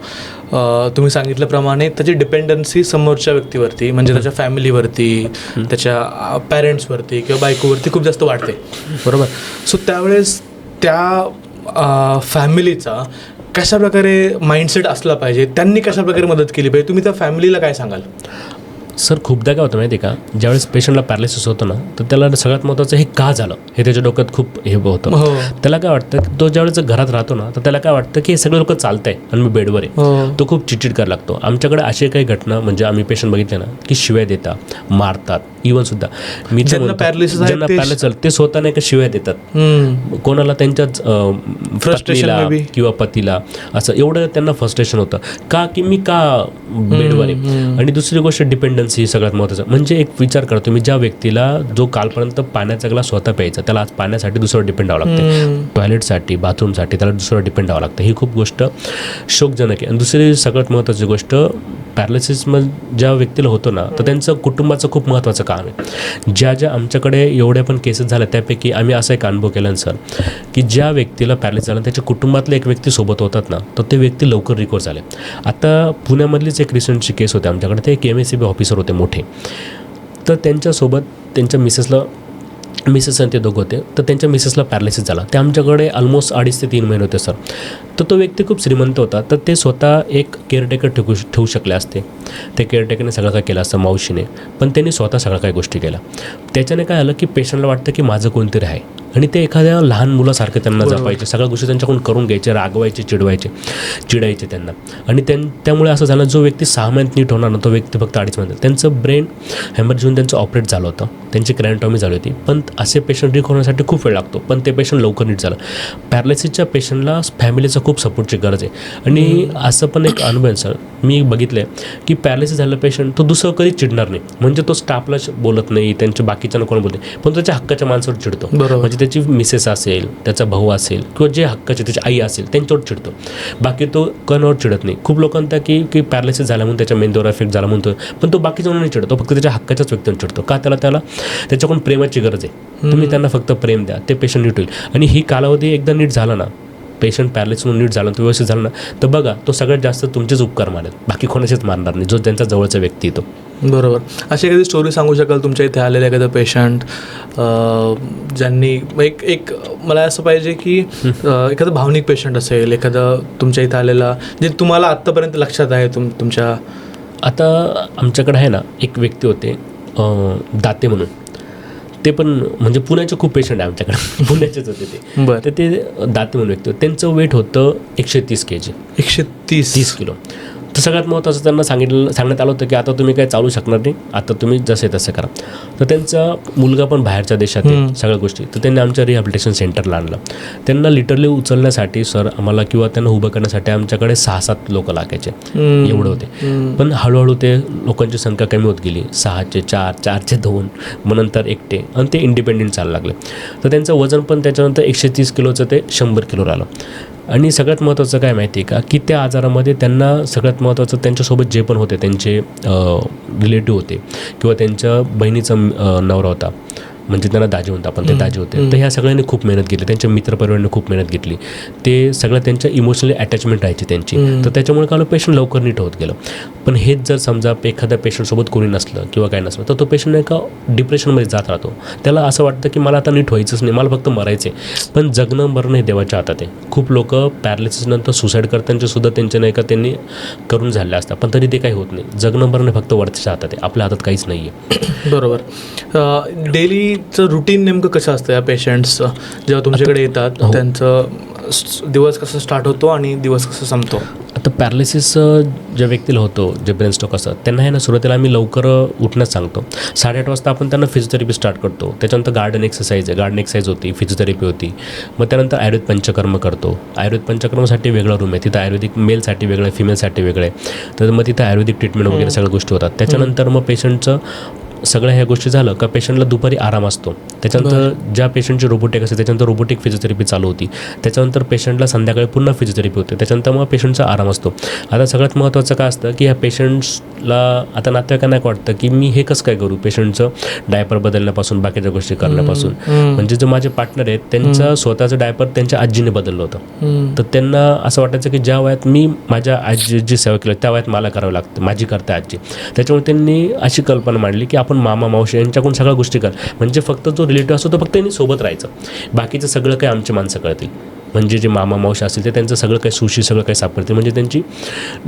तुम्ही सांगितल्याप्रमाणे त्याची डिपेंडन्सी समोरच्या व्यक्तीवरती म्हणजे त्याच्या फॅमिलीवरती, त्याच्या पॅरेंट्सवरती किंवा बायकोवरती खूप जास्त वाढते, बरोबर. सो त्यावेळेस त्या फॅमिलीचा कशाप्रकारे माइंडसेट असला पाहिजे, त्यांनी कशाप्रकारे मदत केली पाहिजे, तुम्ही त्या फॅमिलीला काय सांगाल? सर खूपदा काय होतं माहिती आहे का, ज्यावेळेस पेशंटला पॅरालिसिस होतं ना तर त्याला सगळ्यात महत्त्वाचं हे का झालं हे त्याच्या डोक्यात खूप हे होतं. त्याला काय वाटतं, तो ज्यावेळेस घरात राहतो ना तर त्याला काय वाटतं की हे सगळे लोक चालत आहे आणि मी बेडवर आहे, तो खूप चिडचिड करायला लागतो. आमच्याकडे असे काही घटना म्हणजे आम्ही पेशंट बघितले ना की शिव्या देतात, मारतात. इव्हन सुद्धा मी ज्यांना पॅरालिसिस ते स्वतः नाही का शिव्या देतात कोणाला, त्यांच्याच फ्रस्ट्रेशनला किंवा पतीला, असं एवढं त्यांना फ्रस्ट्रेशन होतं का की मी का बेडवर आहे. आणि दुसरी गोष्ट डिपेंडन्सी सगळ्यात महत्त्वाचं. म्हणजे एक विचार करा तुम्ही, ज्या व्यक्तीला जो कालपर्यंत पाण्याचा ग्लास स्वतः प्यायचा त्याला आज पाण्यासाठी दुसरं डिपेंड व्हावं लागतं, टॉयलेटसाठी बाथरूमसाठी त्याला दुसरं डिपेंड व्हावं लागतं. ही खूप गोष्ट शोकजनक आहे. आणि दुसरी सगळ्यात महत्त्वाची गोष्ट, पॅरालिसिसमध्ये ज्या व्यक्तीला होतो ना तर त्यांचं कुटुंबाचं खूप महत्त्वाचं काम आहे. ज्या आमच्याकडे एवढ्या पण केसेस झाल्या त्यापैकी आम्ही असा एक अनुभव केला सर की ज्या व्यक्तीला पॅरालिसिस झाला त्याच्या कुटुंबातले एक व्यक्ती सोबत होतात ना तर ते व्यक्ती लवकर रिकवर झाले. आता पुण्यामधलीच एक रिसेंटची केस होते आमच्याकडे, ते एक MSCB ऑफिसर होते मोठे, तर त्यांच्यासोबत त्यांच्या मिसेस आणि ते दोघं होते, तर त्यांच्या मिसेसला पॅरालिसिस झाला. ते आमच्याकडे ऑलमोस्ट 2.5 ते 3 महिने होते सर. तर तो व्यक्ती खूप श्रीमंत होता, तर ते स्वतः एक केअरटेकर ठेवू शकले असते. ते केअरटेकरने सगळं काय केलं असतं मावशीने, पण त्यांनी स्वतः सगळ्या काही गोष्टी केल्या. त्याच्याने काय आलं की पेशंटला वाटतं की माझं कोणतरी आहे आणि ते एखाद्या लहान मुलासारखं त्यांना जपायचे, सगळ्या गोष्टी त्यांच्याकडून करून घ्यायचे, रागवायचे, चिडायचे त्यांना. आणि त्यामुळे असं झालं, जो व्यक्ती 6 महिन्यात नीट होणार ना तो व्यक्ती फक्त 2.5 महिन्यात. त्यांचं ब्रेन हॅमरेज होऊन त्यांचं ऑपरेट झालं होतं, त्यांची क्रॅनिटॉमी झाली होती. पण असे पेशंट रिकवर होण्यासाठी खूप वेळ लागतो, पण ते पेशंट लवकर नीट झालं. पॅरालिसिसच्या पेशंटला फॅमिलीचा खूप सपोर्टची गरज आहे. आणि असं पण एक अनुभव सर मी बघितलं की पॅरालिसिस झालेला पेशंट तो दुसरं कधीच चिडणार नाही. म्हणजे तो स्टाफला बोलत नाही, त्यांच्या बाकीच्यांना कोण बोलत नाही, पण त्याच्या हक्काच्या माणसावर चिडतो. म्हणजे त्याची मिसेस असेल, त्याचा भाऊ असेल किंवा जे हक्काचे त्याची आई असेल त्यांच्यावर चिडतो, बाकी तो कोणावर चिडत नाही. खूप लोकांना की पॅरालिसिस झाला म्हणून त्याच्या मेंदूवर इफेक्ट झाला म्हणतो, पण तो बाकीच्या नाही चिडतो, फक्त त्याच्या हक्काच्याच व्यक्तीवर चिडतो. का त्याला त्याच्याकडून प्रेमाची गरज आहे. तुम्ही त्यांना फक्त प्रेम द्या, ते पेशंट नीट होईल. आणि ही कालावधी एकदा नीट झाला ना, पेशंट पॅरालिसिस म्हणून नीट झाला, तो व्यवस्थित झाला ना, तर बघा तो सगळ्यात जास्त तुमचेच उपकार मानेल, बाकी कोणाचेच मानणार नाही, जो त्यांचा जवळचा व्यक्ती तो. बरोबर. अशी एखादी स्टोरी सांगू शकाल तुमच्या इथे आलेलं एखादं पेशंट ज्यांनी एक मला असं पाहिजे की एखादं भावनिक पेशंट असेल, एखादं तुमच्या इथं आलेला जे तुम्हाला आत्तापर्यंत लक्षात आहे तुमच्या? आता आमच्याकडे आहे ना एक व्यक्ती होते दाते म्हणून, ते पण म्हणजे पुण्याचे खूप पेशंट आहे आमच्याकडे, पुण्याचेच होते ते. तर ते दाते म्हणून व्यक्ती, त्यांचं वेट होतं 130 kg, 130 किलो. तर सगळ्यात महत्त्वाचं त्यांना सांगण्यात आलं होतं की आता तुम्ही काही चालू शकणार नाही, आता तुम्ही जसे तसे करा. तर त्यांचा मुलगा पण बाहेरच्या देशात आहे सगळ्या गोष्टी, तर त्यांनी आमच्या रिहॅबिलिटेशन सेंटरला आणलं. त्यांना लिटरली उचलण्यासाठी सर आम्हाला किंवा त्यांना उभं करण्यासाठी आमच्याकडे 6-7 लोक लागायचे, एवढं होते. पण हळूहळू ते लोकांची संख्या कमी होत गेली, 6चे 4, 4चे 2, मग नंतर एकटे, आणि ते इंडिपेंडेंट चालायला लागले. तर त्यांचं वजन पण त्याच्यानंतर 130 किलोचं ते 100 किलोवर आलं. आणि सगळ्यात महत्त्वाचं काय माहिती आहे का, की त्या आजारामध्ये त्यांना सगळ्यात महत्त्वाचं त्यांच्यासोबत जे पण होते त्यांचे रिलेटिव्ह होते किंवा त्यांच्या बहिणीचा नवरा होता, म्हणजे त्यांना दाजी म्हणतो आपण, ते दाजी होते. तर ह्या सगळ्यांनी खूप मेहनत घेतली, त्यांच्या मित्रपरिवाराने खूप मेहनत घेतली. ते सगळं त्यांच्या इमोशनली अटॅचमेंट राहायची त्यांची, तर त्याच्यामुळे काय पेशंट लवकर नीट होत गेलं. पण हेच जर समजा एखाद्या पेशंटसोबत कोणी नसलं किंवा काय नसलं तर तो पेशंट एका डिप्रेशनमध्ये जात राहतो. त्याला असं वाटतं की मला आता नीट व्हायचंच नाही, मला फक्त मरायचं आहे. पण जगणं मरणं हे देवाच्या हातात आहे. खूप लोक पॅरालिसिसनंतर सुसाईड करताना सुद्धा त्यांच्या नाही का त्यांनी करून झाले असतात, पण तरी ते काही होत नाही. जगणं मरणं फक्त वरच्या हातात आहे, आपल्या हातात काहीच नाही आहे. बरोबर. डेलीचं रुटीन नेमकं कसं असतं या पेशंट्सचं जेव्हा तुमच्याकडे येतात? त्यांचं दिवस कसं स्टार्ट होतो आणि दिवस कसं संपतो? आता पॅरालिसिस ज्या व्यक्तीला होतो, जे ब्रेन स्ट्रोक असतात, त्यांना आहे ना सुरुवातीला आम्ही लवकर उठण्यास सांगतो. 8:30 वाजता आपण त्यांना फिजिओथेरपी स्टार्ट करतो. त्याच्यानंतर गार्डन एक्सरसाइज आहे, गार्डन एक्सरसाइज होती, फिजिओथेरपी होती. मग त्यानंतर आयुर्वेद पंचकर्म करतो. आयुर्वेद पंचकर्मासाठी वेगळा रूम आहे, तिथं आयुर्वेदिक मेलसाठी वेगळं आहे, फिमेलसाठी वेगळं आहे. तर मग तिथं आयुर्वेदिक ट्रीटमेंट वगैरे सगळ्या गोष्टी होतात. त्याच्यानंतर मग पेशंटचं सगळ्या ह्या गोष्टी झालं का पेशंटला दुपारी आराम असतो. त्याच्यानंतर ज्या पेशंटची रोबोटिक असते त्याच्यानंतर रोबोटिक फिजिओथेरपी चालू होती. त्याच्यानंतर पेशंटला संध्याकाळी पुन्हा फिजिओथेरपी होते. त्याच्यानंतर मग पेशंटचा आराम असतो. आता सगळ्यात महत्त्वाचं काय असतं की ह्या पेशंट्सला आता नातेवाईकांना काय वाटतं की मी हे कसं काय करू, पेशंटचं डायपर बदलण्यापासून बाकीच्या गोष्टी करण्यापासून. म्हणजे जे माझे पार्टनर आहेत त्यांचं स्वतःचं डायपर त्यांच्या आजीने बदललं होतं. तर त्यांना असं वाटायचं की ज्या वयात मी माझ्या आजीची सेवा केली त्या वयात मला करावं लागतं, माझी करते आजी. त्याच्यामुळे त्यांनी अशी कल्पना मांडली की आपण मामा मावशी यांच्याकडून सगळ्या गोष्टी कर, म्हणजे फक्त जो रिलेटिव्ह असतो तो फक्त त्यांनी सोबत राहायचं, बाकीचं सगळं काही आमची माणसं करतील. म्हणजे जे मामा मावशी असतील ते त्यांचं सगळं काही सुशी सगळं काही साफ करतील, म्हणजे त्यांची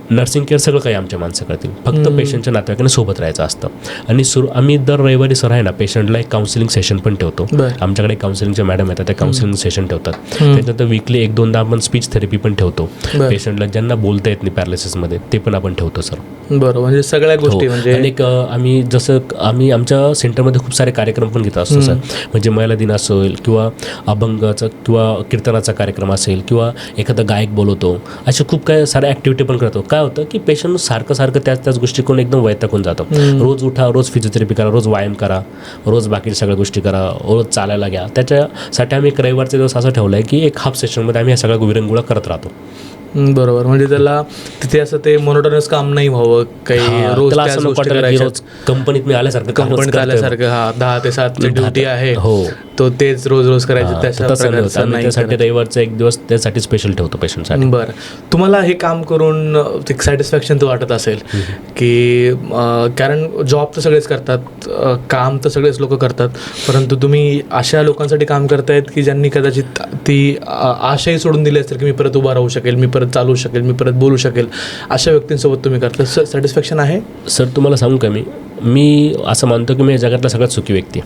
नर्सिंग केअर सगळं काही आमच्या माणसं करतील. फक्त पेशंटच्या नातेवाईकांना सोबत राहायचं असतं. आणि आम्ही दर रविवारी सर आहे ना पेशंटला एक काउन्सिलिंग सेशन पण ठेवतो. आमच्याकडे काउन्सिलिंगच्या मॅडम येतात, त्या काउन्सिलिंग सेशन ठेवतात. त्याच्यानंतर वीकली 1-2दा आपण स्पीच थेरपी पण ठेवतो. पेशंटला ज्यांना बोलता येत नाही पॅरालिसिसमध्ये ते पण आपण ठेवतो सर. बरोबर, म्हणजे सगळ्या गोष्टी म्हणजे अनेक आम्ही आमच्या सेंटरमध्ये खूप सारे कार्यक्रम पण घेत असतो सर. म्हणजे महिला दिन असेल किंवा अभंगाचा किंवा कीर्तनाचा कार्यक्रम असेल किंवा एखादा गायक बोलवतो, असे खूप काही साऱ्या ॲक्टिव्हिटी पण करतो. काय होतं की पेशंट सारखं त्याच गोष्टी करून एकदम वैतागून जातो. रोज उठा, रोज फिजिओथेरपी करा, रोज व्यायाम करा, रोज बाकी सगळ्या गोष्टी करा, रोज चालायला घ्या. त्याच्यासाठी आम्ही एक रविवारचा दिवस असं ठेवला आहे की एक हाफ सेशनमध्ये आम्ही ह्या सगळ्या विरंगुळा करत राहतो. बरोबर, म्हणजे त्याला तिथे असं ते मोनोटोनस काम नाही व्हावं, काही रोज कंपनीत मी आल्यासारखं 10 ते 7 ड्युटी आहे, तो तेच रोज करायचं. त्यासाठी रविवारचा एक दिवस त्यासाठी स्पेशल ठेवतो पेशंटसाठी. बरं, तुम्हाला हे काम करून एक सॅटिस्फॅक्शन तर वाटत असेल की कारण जॉब तर सगळेच करतात, काम तर सगळेच लोक करतात, परंतु तुम्ही अशा लोकांसाठी काम करतायत की ज्यांनी कदाचित ती आशाही सोडून दिली असेल की मी परत उभा राहू शकेल, मी परत चालू शकेल, मी परत बोलू शकेल, अशा व्यक्तींसोबत तुम्ही करता. सॅटिस्फॅक्शन आहे सर? तुम्हाला सांगू का, मी असं मानतो की मी जगातला सगळ्यात सुखी व्यक्ती,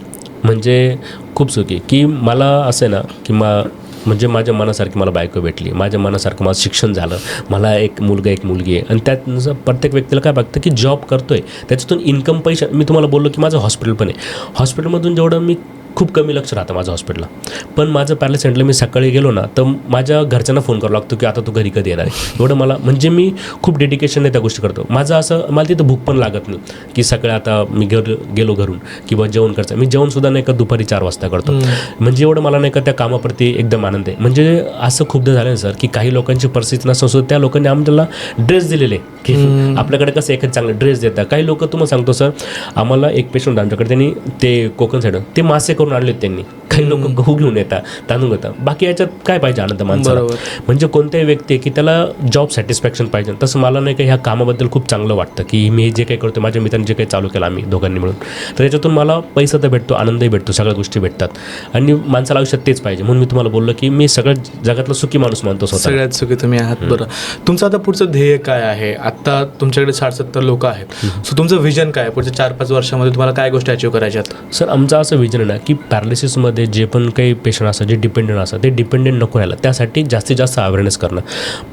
म्हणजे खूप सुखी. की मला असं आहे ना की म्हणजे माझ्या मनासारखी मला बायको भेटली, माझ्या मनासारखं माझं शिक्षण झालं, मला एक मुलगा एक मुलगी आहे. आणि त्यात प्रत्येक व्यक्तीला काय बघतं की जॉब करतोय त्याच्यातून इन्कम पैसा. मी तुम्हाला बोललो की माझं हॉस्पिटल पण आहे, हॉस्पिटलमधून जेवढं मी खूप कमी लक्ष राहतं माझं हॉस्पिटलला. पण माझं पॅलेस सेंटरला मी सकाळी गेलो ना तर माझ्या घरच्यांना फोन करावा लागतो की आता तू घरी कधी येणार आहे. एवढं मला म्हणजे मी खूप डेडिकेशनने त्या गोष्टी करतो. माझं असं मला तिथं भूक पण लागत नाही की सकाळी आता मी गेलो घरून किंवा जेवण करायचं. मी जेवणसुद्धा नाही का दुपारी 4 वाजता करतो. म्हणजे एवढं मला नाही का त्या कामाप्रती एकदम आनंद आहे. म्हणजे असं खूपदा झालं ना सर की काही लोकांची परिस्थिती नसून सुद्धा त्या लोकांनी आम्हाला ड्रेस दिलेले की आपल्याकडे कसं एखादं चांगलं ड्रेस देतात. काही लोक तुम्हाला सांगतो सर, आम्हाला एक पेशंट आमच्याकडे त्यांनी ते कोकण साईड ते मासे करून आणले त्यांनी. काही लोक गहू घेऊन येतात, तांदूळ घेतात, बाकी याच्यात काय पाहिजे आनंद माणसाला. म्हणजे कोणत्याही व्यक्ती आहे की त्याला जॉब सॅटिस्फॅक्शन पाहिजे. तसं मला नाही का ह्या कामाबद्दल खूप चांगलं वाटतं की मी जे काही करतो, माझ्या मित्रांनी जे काही चालू केलं आम्ही दोघांनी मिळून, तर त्याच्यातून मला पैसा तर भेटतो, आनंदही भेटतो, सगळ्या गोष्टी भेटतात. आणि माणसाला आयुष्यात तेच पाहिजे. म्हणून मी तुम्हाला बोललो की मी सगळ्यात जगातला सुखी माणूस मानतो स्वतः. सगळ्यात सुखी तुम्ही आहात. बरं, तुमचं आता पुढचं ध्येय काय आहे? आता तुमच्याकडे 60-70 लोक आहेत, सो तुमचं विजन काय? पुढच्या 4-5 वर्षामध्ये तुम्हाला काय गोष्टी अचीव्ह करायच्यात? सर आमचं असं विजन आहे ना की पॅरालिसिसमध्ये हॉस्पिटलमध्ये जे पण काही पेशंट असतात, जे डिपेंडंट असतात, ते डिपेंडंट नको राहायला, त्यासाठी जास्तीत जास्त अवेअरनेस करणं.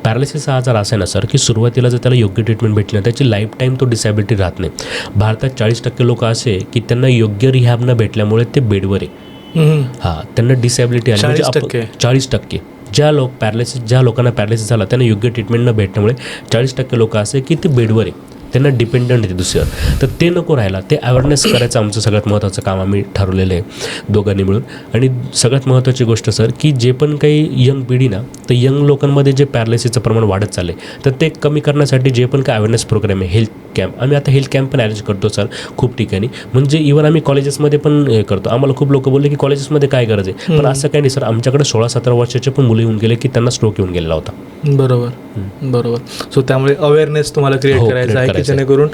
पॅरालिसिस हा आजार असा आहे ना सर, की सुरुवातीला जर त्याला योग्य ट्रीटमेंट भेटली ना, त्याची लाईफ टाईम तो डिसॅबिलिटी राहत नाही. भारतात 40% लोक असे की त्यांना योग्य रिहॅब न भेटल्यामुळे ते बेडवर आहे. हां, त्यांना डिसॅबिलिटी आली म्हणजे 40%. ज्या लोकांना पॅरालिसिस झाला त्यांना योग्य ट्रीटमेंट न भेटल्यामुळे 40% लोक असे की ते बेडवर आहे, त्यांना डिपेंडंट आहे दुसरं. तर ते नको राहायला, ते अवेअरनेस करायचं आमचं सगळ्यात महत्त्वाचं काम आम्ही ठरवलेलं आहे दोघांनी मिळून. आणि सगळ्यात महत्त्वाची गोष्ट सर, की जे पण काही यंग पिढी ना, तर यंग लोकांमध्ये जे पॅरालिसिसचं प्रमाण वाढत चाललं आहे, तर ते कमी करण्यासाठी जे पण काही अवेअरनेस प्रोग्राम आहे, हेल्थ कॅम्प, आम्ही आता हेल्थ कॅम्प पण अरेंज करतो सर खूप ठिकाणी. म्हणजे इव्हन आम्ही कॉलेजेसमध्ये पण हे करतो. आम्हाला खूप लोक बोलले की कॉलेजेसमध्ये काय गरज आहे, पण असं काही नाही सर. आमच्याकडे 16-17 वर्षाचे पण मुलं येऊन गेले की त्यांना स्ट्रोक येऊन गेलेला होता. बरोबर. सो त्यामुळे अवेअरनेस तुम्हाला क्रिएट करायचा आहे की जेणेकरून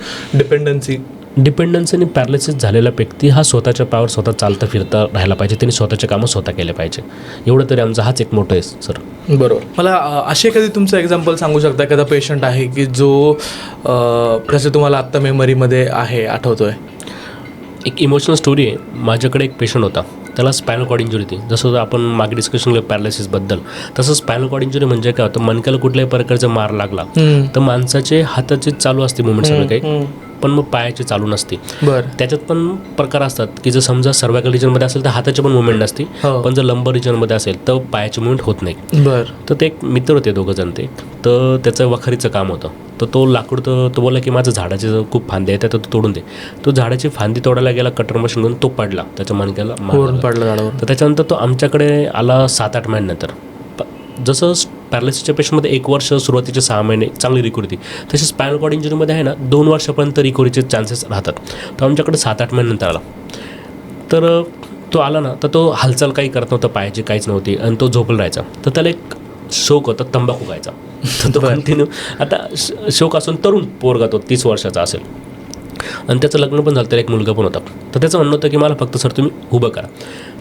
डिपेंडन्सी आणि पॅरालिसिस झालेला व्यक्ती हा स्वतःच्या पायावर स्वतः चालता फिरता राहायला पाहिजे, त्यांनी स्वतःचे कामं स्वतः केले पाहिजे. एवढं तरी आमचा हाच एक मोठं आहे सर. बरोबर. मला असे एखादी तुमचं एक्झाम्पल सांगू शकता, एखादा पेशंट आहे की जो जसं तुम्हाला आत्ता मेमरीमध्ये आहे, आठवतोय? एक इमोशनल स्टोरी आहे. माझ्याकडे एक पेशंट होता, त्याला स्पायनल कॉर्ड इंजुरी होती. जसं आपण मागे डिस्कशन केलं पॅरालिसिसबद्दल, तसं स्पायनल कॉर्ड इंजुरी म्हणजे काय होतं, मणक्याला कुठल्याही प्रकारचा मार लागला तर माणसाचे हाताचे चालू असते मुवमेंट सगळं काही, पण मग पायाची चालू नसते. त्याच्यात पण प्रकार असतात की जर समजा सर्वायकल रिजनमध्ये असेल तर हाताची पण मुवमेंट नसते, पण जर लंबर रिजनमध्ये असेल तर पायाची मुवमेंट होत नाही. तर ते एक मित्र होते दोघं जण, ते तर त्याचं वखारीचं काम होतं. तर तो लाकूड तो बोलला की माझं झाडाचे खूप फांदे आहेत तर तो तोडून दे. तो झाडाची फांदी तोडायला गेला, कटर मशीन घेऊन तो पडला, त्याच्या मणक्याला पडला झाडावर. तर त्याच्यानंतर तो आमच्याकडे आला 7-8 महिन्यानंतर. जसं पॅरालिसिसच्या पेशंटमध्ये 1 वर्ष, सुरुवातीचे 6 महिने चांगली रिकव्हरी होती, तसे स्पायनल कॉर्ड इंजुरीमध्ये आहे ना 2 वर्षापर्यंत रिकव्हरीचे चान्सेस राहतात. तो आमच्याकडे 7-8 महिन्यानंतर आला. तर तो आला ना, तर तो हालचाल काही करत नव्हता, पायाची काहीच नव्हती, आणि तो झोपला राहायचा. तर त्याला एक शौक होता तंबाखू खायचा. तर तो कंटिन्यू, आता शौक असून तरुण पोरगा, तो 30 वर्षाचा असेल, आणि त्याचं लग्न पण झालं, त्याला एक मुलगा पण होता. तर त्याचं म्हणणं होतं की मला फक्त सर तुम्ही उभं करा.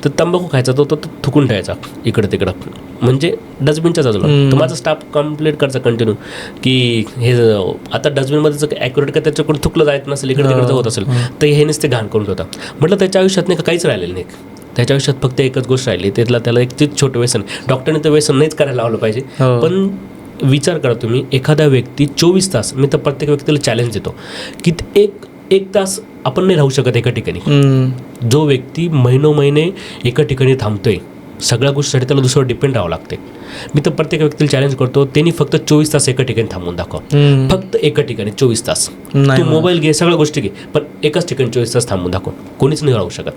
तर तंबाखू खायचा तो थुकून ठेवायचा इकडं तिकडं, म्हणजे डस्टबिनच्या बाजूला. तर माझा स्टाफ कंप्लेंट करायचा कंटिन्यू की हे आता डस्टबिनमध्ये जर ॲक्युरेट का त्याच्याकडून थुकलं जायत नसेल, इकडे तिकडे होत असेल तर हेनेच ते घाण करून ठेवता. म्हटलं त्याच्या आयुष्यात नाही का काहीच राहिलेलं नाही, त्याच्या आयुष्यात फक्त एकच गोष्ट राहिली, त्याला एक तीच छोटं व्यसन. डॉक्टरने तर व्यसन नाहीच करायला लावलं पाहिजे, पण विचार करा तुम्ही, एखादा व्यक्ती 24 तास, मी तर प्रत्येक व्यक्तीला चॅलेंज देतो की एक तास आपण नाही राहू शकत एका ठिकाणी. जो व्यक्ती महिने एका ठिकाणी थांबतोय, सगळ्या गोष्टीसाठी त्याला दुसरं डिपेंड राहावं लागते. मी तर प्रत्येक व्यक्तीला चॅलेंज करतो, त्यांनी फक्त 24 तास एका ठिकाणी थांबून दाखव. फक्त एका ठिकाणी 24 तास. तू मोबाईल घे, सगळ्या गोष्टी घे, पण एकाच ठिकाणी 24 तास थांबून दाखव. कोणीच नाही राहू शकत.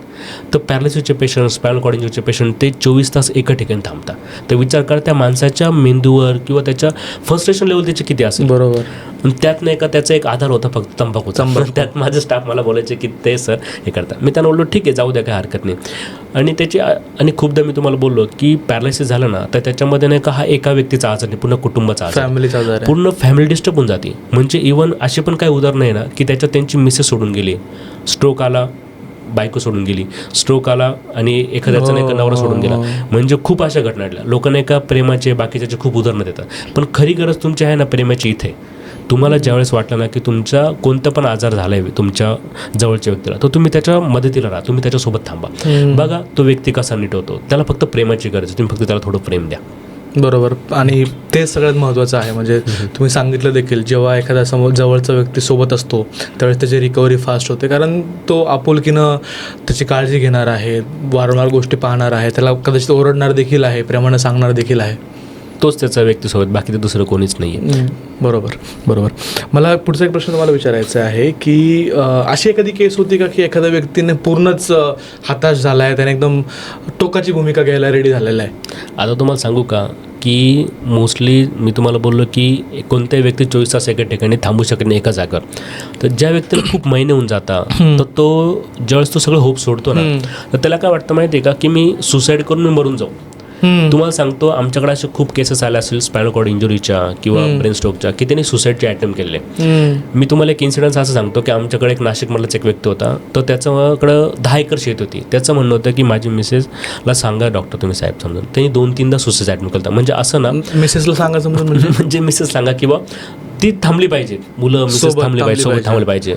तर पॅरालिसिसचे पेशंट, स्पायनल कॉर्ड इंजुरीचे पेशंट ते 24 तास एका ठिकाणी थांबतात. तर विचार करा त्या माणसाच्या मेंदूवर किंवा त्याच्या फ्रस्ट्रेशन लेवल त्याचे किती असेल. बरोबर. त्यात नाही का त्याचा एक आधार होता फक्त तंबाखूचा. त्यात माझं स्टाफ मला बोलायचे की ते सर हे करतात. मी त्यांना बोललो ठीक आहे, जाऊ द्या, काय हरकत नाही. आणि खूपदा मी तुम्हाला बोललो की पॅरालिसिस झालं ना, तर त्याच्यामध्ये नाही का हा एका व्यक्तीचा आजार नाही, पूर्ण कुटुंबाचा आजार, फॅमिलीचा आजार, पूर्ण फॅमिली डिस्टर्ब होऊन जाते. म्हणजे इव्हन असे पण काही उदाहरणं आहे ना की त्याच्यात त्यांची मिसेस सोडून गेली, स्ट्रोक आला, बायको सोडून गेली, स्ट्रोक आला आणि एखाद्याचा नाही का नवरा सोडून गेला. म्हणजे खूप अशा घटना घडल्या. लोकांना एका प्रेमाचे बाकीच्याचे खूप उदाहरणं देतात, पण खरी गरज तुमची आहे ना प्रेमाची इथे. तुम्हाला ज्यावेळेस वाटलं ना की तुमचा कोणता पण आजार झाला आहे तुमच्या जवळच्या व्यक्तीला, तर तुम्ही त्याच्या मदतीला राहा, तुम्ही त्याच्यासोबत थांबा. बघा तो व्यक्ती कसा नीट होतो, त्याला फक्त प्रेमाची गरज आहे, तुम्ही फक्त त्याला थोडं प्रेम द्या. बरोबर. आणि ते सगळ्यात महत्त्वाचं आहे. म्हणजे तुम्ही सांगितलं देखील, जेव्हा एखादा जवळचा व्यक्ती सोबत असतो त्यावेळेस त्याची रिकव्हरी फास्ट होते, कारण तो आपुलकीनं त्याची काळजी घेणार आहे, वारंवार गोष्टी पाहणार आहे, त्याला कदाचित ओरडणार देखील आहे, प्रेमानं सांगणार देखील आहे. तोच त्याचा व्यक्तीसोबत, बाकी ते दुसरं कोणीच नाही आहे. बरोबर. मला पुढचा एक प्रश्न तुम्हाला विचारायचा आहे की अशी एखादी केस होती का की एखाद्या व्यक्तीने पूर्णच हताश झाला आहे, त्याने एकदम टोकाची भूमिका घ्यायला रेडी झालेला आहे? आता तुम्हाला सांगू का की मोस्टली मी तुम्हाला बोललो की कोणत्याही व्यक्ती 24 तास एका ठिकाणी थांबू शकत नाही एका जागेवर. तर ज्या व्यक्तीला खूप महिने होऊन जातात, तर तो ज्यावेळेस तो सगळं होप सोडतो ना, तर त्याला काय वाटतं माहिती आहे का की मी सुसाईड करून मी मरून जाऊ. तुम्हाला सांगतो, आमच्याकडे असे खूप केसेस आले असेल स्पायनल कॉर्ड इंजुरीच्या किंवा ब्रेन स्ट्रोकच्या की त्यांनी सुसाईडचे अटेम्प्ट केले. मी तुम्हाला एक इन्सिडन्स असं सांगतो की आमच्याकडे एक नाशिकमधलाच एक व्यक्ती होता, तर त्याच्याकडं 10 एकर शेत होती. त्याचं म्हणणं होतं की माझी मिसेसला सांगा डॉक्टर तुम्ही साहेब समजून. त्यांनी 2-3दा सुसाईड अटेम्प्ट केला. म्हणजे असं ना, मिसेसला सांगा समजून म्हणजे मिसेस सांगा किंवा ती थांबली पाहिजे, मुलं मिसेस थांबली पाहिजे, सोबत थांबली पाहिजे,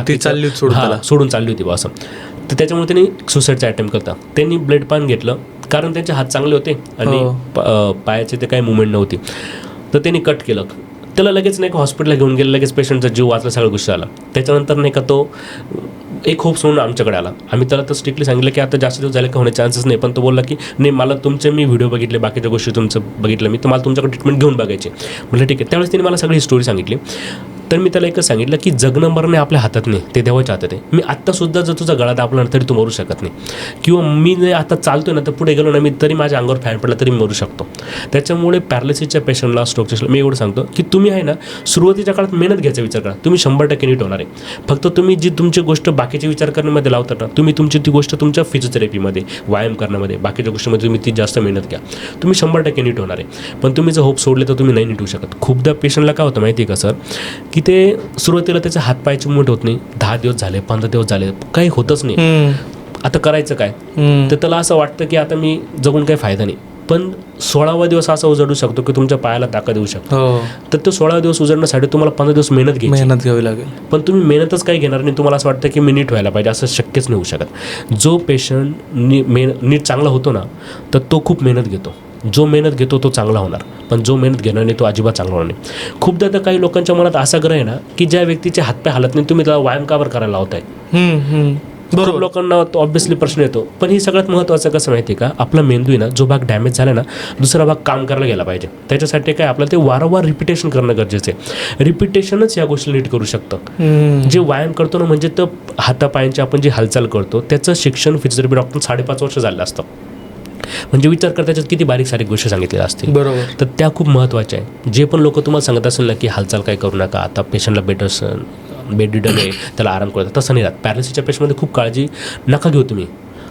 ती चालली सोडून चालली होती बा असं. तर त्याच्यामुळे त्यांनी सुसाईडचा अटेम्प्ट केला. त्यांनी ब्लेड पान घेतलं कारण त्यांचे हात चांगले होते आणि पायाचे ते काही मुवमेंट नव्हती, तर त्यांनी कट केलं. त्याला लगेच नाही का हॉस्पिटलला घेऊन गेलं, लगेच पेशंटचा जीव वाचला, सगळ्या गोष्टी आला. त्याच्यानंतर नाही का तो एक होप सोडून आमच्याकडे आला. आम्ही त्याला तर स्ट्रिक्टली सांगितलं की आता जास्त दिवस झाले का होण्याचे चान्सेस नाही, पण तो बोलला की नाही मला तुमचे मी व्हिडिओ बघितले, बाकीच्या गोष्टी तुमचं बघितलं मी, तर मला तुमच्याकडे ट्रीटमेंट घेऊन बघायची. म्हटलं ठीक आहे. त्यावेळेस त्यांनी मला सगळी स्टोरी सांगितली. तर मी त्याला एकच सांगितलं की जगणं मरणे आपल्या हातात नाही, ते देवाच्या हातात आहे. मी आत्तासुद्धा जर तुझा गळा दाबला ना तरी तू मरू शकत नाही, किंवा मी आता चालतोय ना तर पुढे गेलो ना मी तरी माझ्या अंगावर फॅन पडला तरी मी मरू शकतो. त्याच्यामुळे पॅरालिसिसच्या पेशंटला, स्ट्रोकच्या मी एवढं सांगतो की तुम्ही आहे ना सुरुवातीच्या काळात मेहनत घ्यायचा विचार करा, तुम्ही 100% नीट होणार आहे. फक्त तुम्ही जी तुमची गोष्ट बाकीचे विचार करण्यामध्ये लावता ना, तुम्ही तुमची ती गोष्ट तुमच्या फिजिओथेरपीमध्ये, व्यायाम करण्यामध्ये, बाकीच्या गोष्टीमध्ये तुम्ही ती जास्त मेहनत घ्या, तुम्ही 100% नीट होणार आहे. पण तुम्ही जर होप सोडले तर तुम्ही नाही नीट होऊ शकत. खूपदा पेशंटला काय होतं माहिती आहे का सर, की ते सुरुवातीला त्याचे हातपायचे मुवमेंट होत नाही, 10 दिवस झाले, 15 दिवस झाले, काही होतच नाही. आता करायचं काय, तर त्याला असं वाटतं की आता मी जगून काही फायदा नाही. पण 16वा दिवस असा उजडू शकतो की तुमच्या पायाला ताकद येऊ शकतो. तर तो 16वा दिवस उजडण्यासाठी तुम्हाला 15 दिवस मेहनत घ्यावी लागेल. पण तुम्ही मेहनतच काही घेणार नाही, तुम्हाला असं वाटतं की मी नीट व्हायला पाहिजे, असं शक्यच नाही होऊ शकत. जो पेशंट नीट चांगला होतो ना तर तो खूप मेहनत घेतो. जो मेहनत घेतो तो चांगला होणार, पण जो मेहनत घेणार नाही तो अजिबात चांगला होणार नाही. खूपदा तर काही लोकांच्या मनात असा ग्रह आहे ना की ज्या व्यक्तीचे हातपाय हालत नाही तुम्ही त्याला व्यायाम का बरं करायला लावताय. खूप लोकांना तो ऑब्व्हियसली प्रश्न येतो. पण ही सगळ्यात महत्त्वाचं कसं माहिती आहे का, आपला मेंदू आहे ना, जो भाग डॅमेज झाला ना दुसरा भाग काम करायला गेला पाहिजे. त्याच्यासाठी काय आपल्याला ते वारंवार रिपिटेशन करणं गरजेचं आहे. रिपिटेशनच या गोष्टी नीट करू शकतं. जे व्यायाम करतो ना म्हणजे तर हातापायांची आपण जी हालचाल करतो त्याचं शिक्षण फिजिओथेरपी डॉक्टर 5.5 वर्ष झालं असतं. म्हणजे विचार कर त्याच्यात किती बारीक सारीक गोष्टी सांगितलेल्या असतील. बरोबर. तर त्या खूप महत्त्वाच्या आहे. जे पण लोक तुम्हाला सांगत असेल ना की हालचाल काय करू नका, आता पेशंटला बेडरिडन आहे त्याला आराम करतात, तसं नाही राहत. पॅरालिसिसच्या पेशंटमध्ये खूप काळजी नका घेऊ तुम्ही.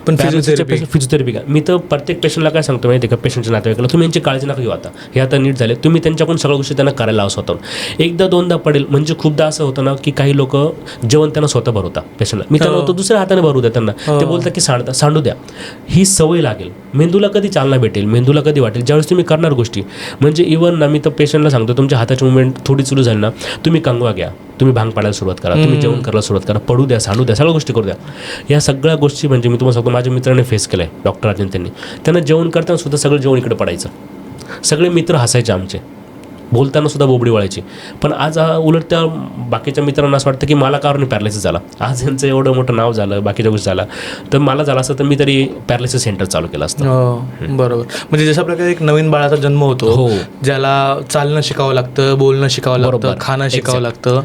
पण फिजिओथेरपी का, मी तर प्रत्येक पेशंटला काय सांगतो माहिती आहे का, पेशंटच्या नातेवाईकाला तुम्ही यांची काळजी नका घेऊ. आता हे आता नीट झाले, तुम्ही त्यांच्याकडून सगळ्या गोष्टी त्यांना करायला लावा स्वतःहून. एकदा दोनदा पडेल, म्हणजे खूपदा असं होतं ना की काही लोक जेवण त्यांना स्वतः भरवता पेशंटला. मी त्यांना होतो दुसऱ्या हाताने भरू द्या त्यांना, ते बोलतात की सांडू द्या. ही सवय लागेल. मेंदूला कधी चालना भेटेल, मेंदूला कधी वाटेल ज्यावेळेस तुम्ही करणार गोष्टी. म्हणजे इव्हन ना मी तर पेशंटला सांगतो तुमच्या हाताची मुवमेंट थोडी सुरू झाली ना तुम्ही कंगवा घ्या, तुम्ही भांग पाडायला सुरुवात करा, तुम्ही जेवण करायला सुरुवात करा, पडू द्या, सांडू द्या, सगळ्या गोष्टी करू द्या. या सगळ्या गोष्टी म्हणजे मी तुम्हाला सांगतो माझ्या मित्राने फेस केलं आहे, डॉक्टर राजन. त्यांना जेवण करताना सुद्धा सगळं जेवण इकडे पडायचं. सगळे मित्र हसायचे आमचे, बोलताना सुद्धा बोबडी वळायची. पण आज उलट त्या बाकीच्या मित्रांना असं वाटतं की मला कारण पॅरालिसिस झाला. आज यांचं एवढं मोठं नाव झालं, बाकीच्या गोष्टी झाला, तर मला झालं असतं तर मी तरी पॅरालिसिस सेंटर चालू केलं असतं. बरोबर. म्हणजे जशा प्रकारे एक नवीन बाळाचा जन्म होतो, ज्याला चालणं शिकावं लागतं, बोलणं शिकावं लागतं, खाणं शिकावं लागतं,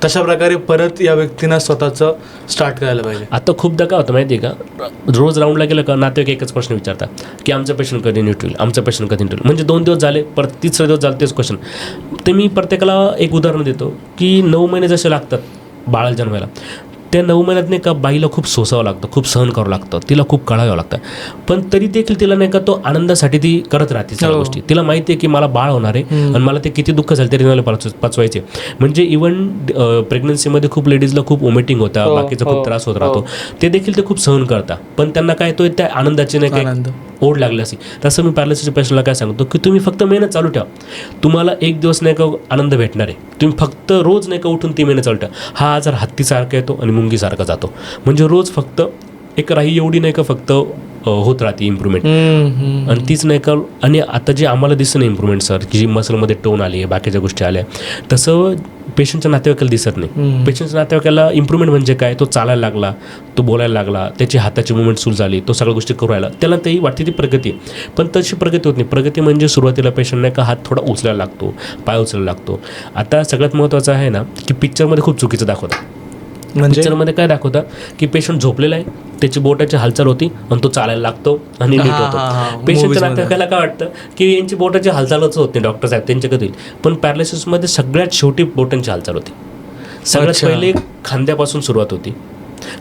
तशा प्रकारे परत या व्यक्तीनं स्वतःचं स्टार्ट करायला पाहिजे. आता खूपदा काय होतं माहिती आहे का, रोज राऊंडला गेलं का नातेवाईक एकच प्रश्न विचारतात की आमचं पेशंट कधी नीट होईल, आमचं पेशंट कधी नीट होईल. म्हणजे 2 दिवस झाले, परत 3रा दिवस झाले तेच क्वेश्चन. ते मी प्रत्येकाला एक उदाहरण देतो की 9 महिने जसे लागतात बाळाला जन्मायला, त्या 9 महिन्यात नाही का बाईला खूप सोसावं लागतं, खूप सहन करावं लागतं, तिला खूप कळावं लागतं. पण तरी देखील तिला नाही का तो आनंदासाठी ती करत राहते सगळ्या गोष्टी. तिला माहिती आहे की मला बाळ होणार आहे आणि मला ते किती दुःख झालं तरी मला पचवायचे. म्हणजे इव्हन प्रेग्नन्सीमध्ये खूप लेडीजला खूप वॉमिटिंग होता, बाकीचा खूप त्रास होत राहतो, ते देखील ते खूप सहन करतात. पण त्यांना काय तो त्या आनंदाची नाही काय ओढ लागली असे. तसं मी पॅरालिसिसच्या पेशंटला काय सांगतो की तुम्ही फक्त मेहनत चालू ठेवा, तुम्हाला एक दिवस नाही का आनंद भेटणार आहे. तुम्ही फक्त रोज नाही का उठून ती मेहनत चालू ठेवा. हा आजार हत्तीसारखा येतो आणि मुंगीसारखा जातो. म्हणजे रोज फक्त एक राही एवढी नाही का फक्त होत राहते इम्प्रूव्हमेंट. आणि तीच नाही का, आणि आता जे आम्हाला दिसतं नाही इम्प्रूव्हमेंट सर, की जी मसलमध्ये टोन आली आहे, बाकीच्या गोष्टी आल्या, तसं पेशंटच्या नातेवाईकाला दिसत नाही. पेशंटच्या नातेवाईकाला इम्प्रूव्हमेंट म्हणजे काय, तो चालायला लागला, तो बोलायला लागला, त्याची हाताची मुवमेंट सुरू झाली, तो सगळ्या गोष्टी करू राहिला, त्याला तेही वाटते ती प्रगती आहे. पण तशी प्रगती होत नाही. प्रगती म्हणजे सुरुवातीला पेशंट नाही का हात थोडा उचलायला लागतो, पाय उचलायला लागतो. आता सगळ्यात महत्त्वाचं आहे ना की पिक्चरमध्ये खूप चुकीचं दाखवतात. पिक्चरमध्ये काय दाखवता की पेशंट झोपलेला आहे, त्याची बोटाची हालचाल होती आणि तो चालायला लागतो आणि नीट होतो. पेशंटच्या नातेवाईकाला काय वाटतं की यांची बोटाची हालचालच होत नाही, डॉक्टर साहेब त्यांच्या कधी होईल. पण पॅरालिसिसमध्ये सगळ्यात शेवटी बोटांची हालचाल होती. सगळ्यात पहिले खांद्यापासून सुरुवात होती,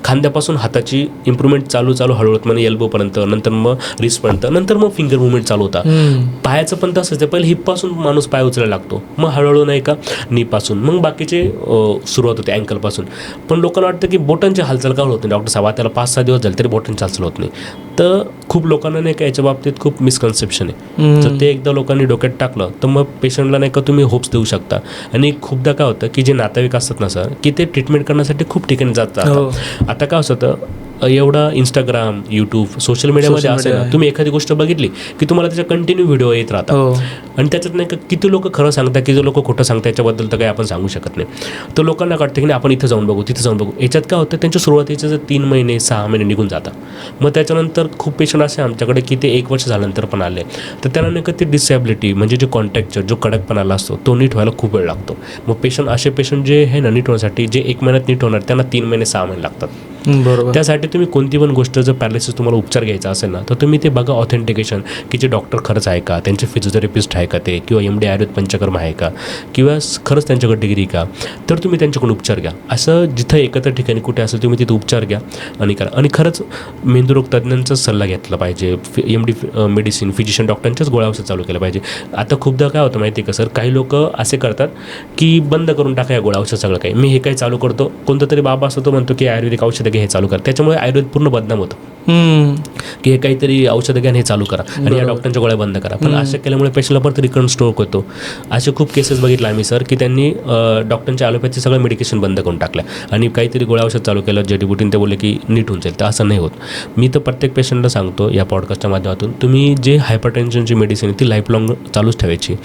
खांद्यापासून हाताची इम्प्रूव्हमेंट चालू हळूहळू म्हणजे एल्बोपर्यंत, नंतर मग रिस्टपर्यंत, नंतर मग फिंगर मुवमेंट चालू होता. पायाचं पण तसंच आहे, पहिले हिपपासून माणूस पाय उचलायला लागतो, मग हळूहळू नाही का नीपासून, मग बाकीचे सुरुवात होते अँकलपासून. पण लोकांना वाटतं की बोटांची हालचाल का होत नाही, डॉक्टर साहेब त्याला 5-6 दिवस झाले तरी बोटांची हालचाल होत नाही. तर खूप लोकांना नाही का याच्या बाबतीत खूप मिसकन्सेप्शन आहे. तर ते एकदा लोकांनी डोक्यात टाकलं तर मग पेशंटला नाही का तुम्ही होप्स देऊ शकता. आणि खूपदा काय होतं की जे नातेवाईक असतात ना सर, की ते ट्रीटमेंट करण्यासाठी खूप ठिकाणी जातात. आता काय असतं एवढा इंस्टाग्राम, यूट्यूब, सोशल मीडियामध्ये Social असेल ना, media आहे. तुम्ही एखादी गोष्ट बघितली की तुम्हाला त्याच्या कंटिन्यू व्हिडिओ येत राहतात हो. आणि त्याच्यात नाही का किती लोक खरं सांगतात, किती लोक खोटं सांगतात याच्याबद्दल तर काही आपण सांगू शकत नाही. तर लोकांना वाटतं की नाही आपण इथं जाऊन बघू, तिथं जाऊन बघू. याच्यात काय होतं, त्यांच्या सुरुवातीचे जर 3 महिने 6 महिने निघून जातात. मग त्याच्यानंतर खूप पेशंट असे आमच्याकडे की ते 1 वर्ष झाल्यानंतर पण आले, तर त्यांना नाही का ती डिसॅबिलिटी म्हणजे जे कॉन्टॅक्टचर जो कडकपणाला असतो तो नीट व्हायला खूप वेळ लागतो. मग असे पेशंट जे आहे ना नीट होण्यासाठी, जे 1 महिन्यात नीट होणार त्यांना 3 महिने 6 महिने लागतात. बरोबर. त्यासाठी तुम्ही कोणती पण गोष्ट जर पॅरालिसिस तुम्हाला उपचार घ्यायचा असेल ना, तर तुम्ही ते बघा ऑथेंटिकेशन की जे डॉक्टर खरंच आहे का, त्यांचे फिजिओथेरपिस्ट आहे का ते, किंवा MD आयुर्वेद पंचकर्म आहे का, किंवा खरंच त्यांच्याकडे डिग्री का, तर तुम्ही त्यांच्याकडून उपचार घ्या. असं जिथं एकत्र ठिकाणी कुठे असेल तुम्ही तिथं उपचार घ्या आणि करा. आणि खरंच मेंदुरोग तज्ज्ञांचा सल्ला घेतला पाहिजे. MD मेडिसिन फिजिशियन डॉक्टरांच्याच गोळ्या औषध चालू केलं पाहिजे. आता खूपदा काय होतं माहिती आहे का सर, काही लोक असे करतात की बंद करून टाका या गोळ्या औषध सगळं काही, मी हे काही चालू करतो. कोणता तरी बाबा असतो तो म्हणतो की आयुर्वेदिक औषधं घ्या, हे चालू करा. त्याच्यामुळे आयुर्वेद पूर्ण बदनाम होतं की हे काहीतरी औषधं घ्या, हे चालू करा आणि या डॉक्टरांच्या गोळ्या बंद करा. पण असं केल्यामुळे पेशंटला परत रिकर्न स्ट्रोक होतो. असे खूप केसेस बघितले आम्ही सर की त्यांनी डॉक्टरांच्या ॲलोपॅथी सगळं मेडिकेशन बंद करून टाकलं आणि काहीतरी गोळ्या औषध चालू केलं जडीबुटीने, ते बोलले की नीट होऊन जाईल. तर असं नाही होत. मी तर प्रत्येक पेशंटला सांगतो या पॉडकास्टच्या माध्यमातून, तुम्ही जे हायपरटेन्शनची मेडिसिन ती लाईफ लाँग चालूच ठेवायची,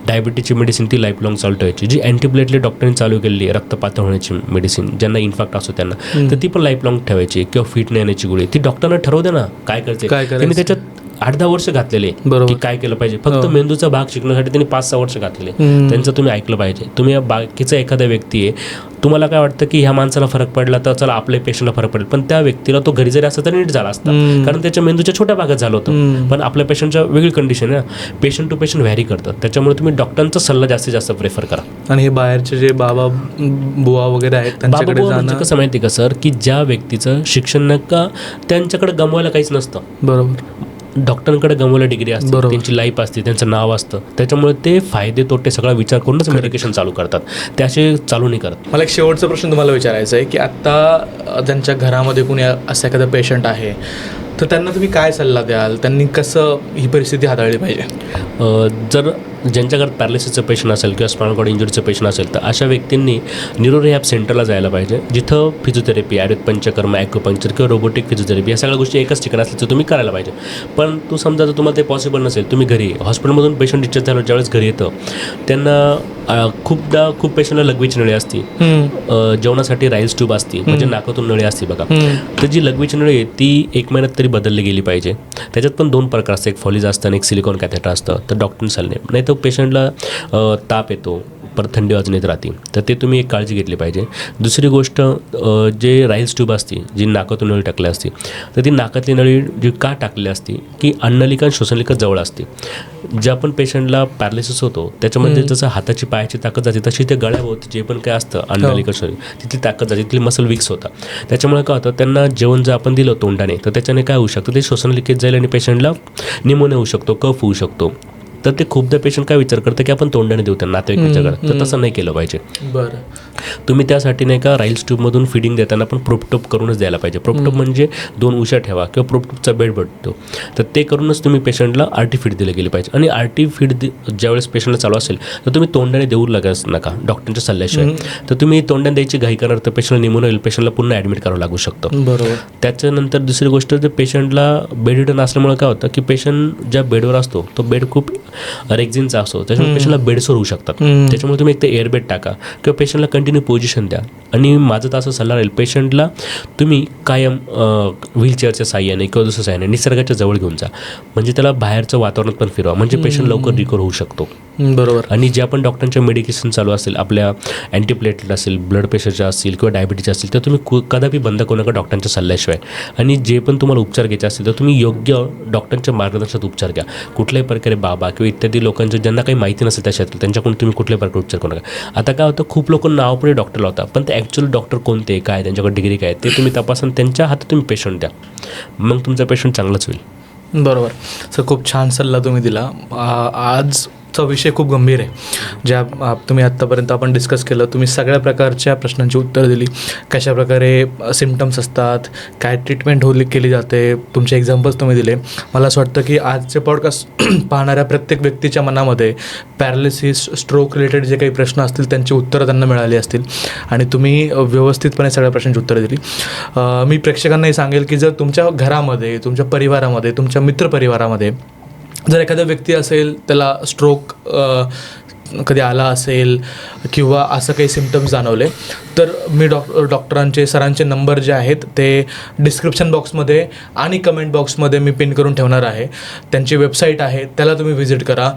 डायबिटीजची मेडिसिन ती लाईफ लाँग चालू ठेवायची, जी अँटीप्लेटलेट डॉक्टरांनी चालू केलेली आहे रक्त पातळ होण्याची मेडिसिन, ज्यांना इन्फॅक्ट असतो त्यांना, तर ती पण लाईफ लाँग ठेवायची. किंवा फिट नाही येण्याची गोळी, ती डॉक्टरना ठरवू दे ना काय करते. त्यांनी त्याच्यात 8-10 वर्ष घातलेले की काय केलं पाहिजे. फक्त मेंदूचा भाग शिकण्यासाठी त्यांनी 5-6 वर्ष घातलेले. त्यांचं तुम्ही ऐकलं पाहिजे. तुम्ही बाकीचा एखादा व्यक्ती आहे, तुम्हाला काय वाटतं की ह्या माणसाला फरक पडला तर चला आपल्या पेशंटला फरक पडेल, पण त्या व्यक्तीला तो घरी जरी असता तर नीट झाला असता, कारण त्याच्या मेंदूच्या छोट्या भागात झालं होतं. पण आपल्या पेशंटच्या वेगळी कंडिशन आहे, पेशंट टू पेशंट व्हॅरी करतात. त्याच्यामुळे तुम्ही डॉक्टरांचा सल्ला जास्तीत जास्त प्रेफर करा. आणि हे बाहेरचे जे बाबा बुवा वगैरे आहेत त्यांच्याकडे म्हणजे कसं माहिती का सर, की ज्या व्यक्तीचं शिक्षण नका त्यांच्याकडे गमवायला काहीच नसतं. बरोबर. डॉक्टरांकडे गमवलं डिग्री असते, त्यांची लाईफ असते, त्यांचं नाव असतं, त्याच्यामुळे ते फायदे तोटे सगळा विचार करूनच मेडिकेशन चालू करतात. ते असे चालू नाही करत. मला एक शेवटचा प्रश्न तुम्हाला विचारायचा आहे की आत्ता त्यांच्या घरामध्ये कोणी असं एखादा पेशंट आहे, तर त्यांना तुम्ही काय सल्ला द्याल, त्यांनी कसं ही परिस्थिती हाताळली पाहिजे? जर ज्यांच्या घरात पॅरालिसिसचं पेशंट असेल किंवा स्पायनल कॉर्ड इंजुरीचं पेशंट असेल, तर अशा व्यक्तींनी न्यूरो रिहॅब सेंटरला जायला पाहिजे, जिथं फिजिओथेरपी, आयुर्वेद पंचकर्म, ॲक्युपंक्चर किंवा रोबोटिक फिजिओथेरपी या सगळ्या गोष्टी एकाच ठिकाणी असल्या तर तुम्ही करायला पाहिजे. पण समजा जर तुम्हाला ते पॉसिबल नसेल, तुम्ही घरी हॉस्पिटलमधून पेशंट डिस्चार्ज झालं ज्यावेळेस घरी येतं, त्यांना खूप पेशंटला लघवीची नळी असते, जेवणासाठी राईल्स ट्यूब असते, म्हणजे नाकातून नळी असते बघा. तर जी लघवीची नळी आहे ती 1 महिन्यात तरी बदलली गेली पाहिजे. त्याच्यात पण 2 प्रकार असतात, एक फॉलिज असतं आणि एक सिलिकॉन कॅथेटर असतं. तर डॉक्टरने सल्ले नाही तर पेशंटला ताप येतो, परत थंडी वाजून येत राहते, तर ते तुम्ही एक काळजी घेतली पाहिजे. दुसरी गोष्ट, जे राईल्स ट्यूब असते जी नाकातून नळी टाकली असते, तर ती नाकातली नळी जी का टाकलेली असते की अन्नलिका आणि श्वसनलिका जवळ असते. ज्या पण पेशंटला पॅरालिसिस होतो त्याच्यामध्ये जसं हाताची पायाची ताकद जाते, तशी ते गळ्याभोवती जे पण काय असतं अन्नलिका शरीर तिथली ताकद जाते, तिथली मसल विक्स होता. त्याच्यामुळे काय होतं, त्यांना जेवण जर आपण दिलं तोंडाने तर त्याच्याने काय होऊ शकतं, ते श्वसनलिकेत जाईल आणि पेशंटला निमोनिया होऊ शकतो, कफ होऊ शकतो. तर ते खूपदा पेशंट काय विचार करतं की आपण तोंडाने देऊ त्यांना नातेवाईकांच्या घरात, तर तसं नाही केलं पाहिजे. बरं. तुम्ही त्यासाठी नाही का राईल्स ट्यूबमधून फिडिंग देताना पण प्रोपटोप करूनच द्यायला पाहिजे. प्रोपटोप म्हणजे 2 उशा ठेवा किंवा प्रोपटोपचा बेड भेटतो, तर ते करूनच तुम्ही पेशंटला आरटी फीड दिलं गेली पाहिजे. आणि आरटी फीड ज्यावेळेस पेशंटला चालू असेल तर तुम्ही तोंडाने देऊ लागत नका डॉक्टरच्या सल्ल्याशिवाय. तर तुम्ही तोंडाने द्यायची घाई करणार तर पेशंटला निमोनिया होईल, पेशंटला पुन्हा ॲडमिट करावं लागू शकतं. बरोबर. त्याच्यानंतर दुसरी गोष्ट, जर पेशंटला बेड रिटर्न असल्यामुळे काय होतं की पेशंट ज्या बेडवर असतो तो बेड खूप रेक्झिनचा असतो, त्याच्यामुळे पेशंटला बेडसोर होऊ शकतात. त्याच्यामुळे तुम्ही एक ते एअरबेड टाका किंवा पेशंटला कंटिन्यू पोझिशन द्या. आणि माझं तर असं सल्ला राहील, पेशंटला तुम्ही कायम व्हीलचेअरच्या साह्याने किंवा दुसऱ्या साह्याने निसर्गाच्या जवळ घेऊन जा, म्हणजे त्याला बाहेरचं वातावरणात पण फिरवा, म्हणजे पेशंट लवकर रिकवर होऊ शकतो. बरोबर. आणि ज्या पण डॉक्टरांच्या मेडिकेशन चालू असेल, आपल्या अँटीप्लेटलेट असेल, ब्लड प्रेशरच्या असतील किंवा डायबिटीच्या असतील, तर तुम्ही कदापि बंद करू नका डॉक्टरांच्या सल्ल्याशिवाय. आणि जे पण तुम्हाला उपचार घ्यायचे असतील तर तुम्ही योग्य डॉक्टरांच्या मार्गदर्शनात उपचार घ्या. कुठल्याही प्रकारे बाबा किंवा इत्यादी लोकांच्या ज्यांना काही माहिती नसेल त्या क्षेत्रात त्यांच्याकडून तुम्ही कुठल्याही प्रकारे उपचार करू नका. आता काय होतं, खूप लोक नाव पण डॉक्टर लावतात, पण ते ॲक्च्युअल डॉक्टर कोणते, काय त्यांच्याकडे डिग्री काय, ते तुम्ही तपासून त्यांच्या हातात तुम्ही पेशंट द्या, मग तुमचा पेशंट चांगलाच होईल. बरोबर. सर खूप छान सल्ला तुम्ही दिला. आज चा विषय खूप गंभीर आहे. ज्या तुम्ही आत्तापर्यंत आपण डिस्कस केलं, तुम्ही सगळ्या प्रकारच्या प्रश्नांची उत्तरं दिली. कशाप्रकारे सिम्पटम्स असतात, काय ट्रीटमेंट केली जाते, तुमचे एक्झाम्पल्स तुम्ही दिले. मला असं वाटतं की आजचे पॉडकास्ट पाहणाऱ्या प्रत्येक व्यक्तीच्या मनामध्ये पॅरालिसिस, स्ट्रोक रिलेटेड जे काही प्रश्न असतील त्यांची उत्तरं त्यांना मिळाली असतील आणि तुम्ही व्यवस्थितपणे सगळ्या प्रश्नांची उत्तरं दिली. मी प्रेक्षकांनाही सांगेल की जर तुमच्या घरामध्ये, तुमच्या परिवारामध्ये, तुमच्या मित्रपरिवारामध्ये जर एखादा व्यक्ती असेल, त्याला स्ट्रोक कधी आला असेल किंवा असं काही सिम्पटम्स जाणवले, तर मी डॉक्टरांचे, सरांचे नंबर जे आहेत ते डिस्क्रिप्शन बॉक्समध्ये आणि कमेंट बॉक्समध्ये मी पिन करून ठेवणार आहे. त्यांची वेबसाईट आहे, त्याला तुम्ही व्हिजिट करा,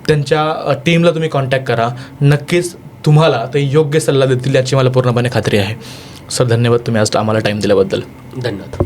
त्यांच्या टीमला तुम्ही कॉन्टॅक्ट करा. नक्कीच तुम्हाला ते योग्य सल्ला देतील याची मला पूर्णपणे खात्री आहे. सर, धन्यवाद तुम्ही आज आम्हाला टाईम दिल्याबद्दल. धन्यवाद.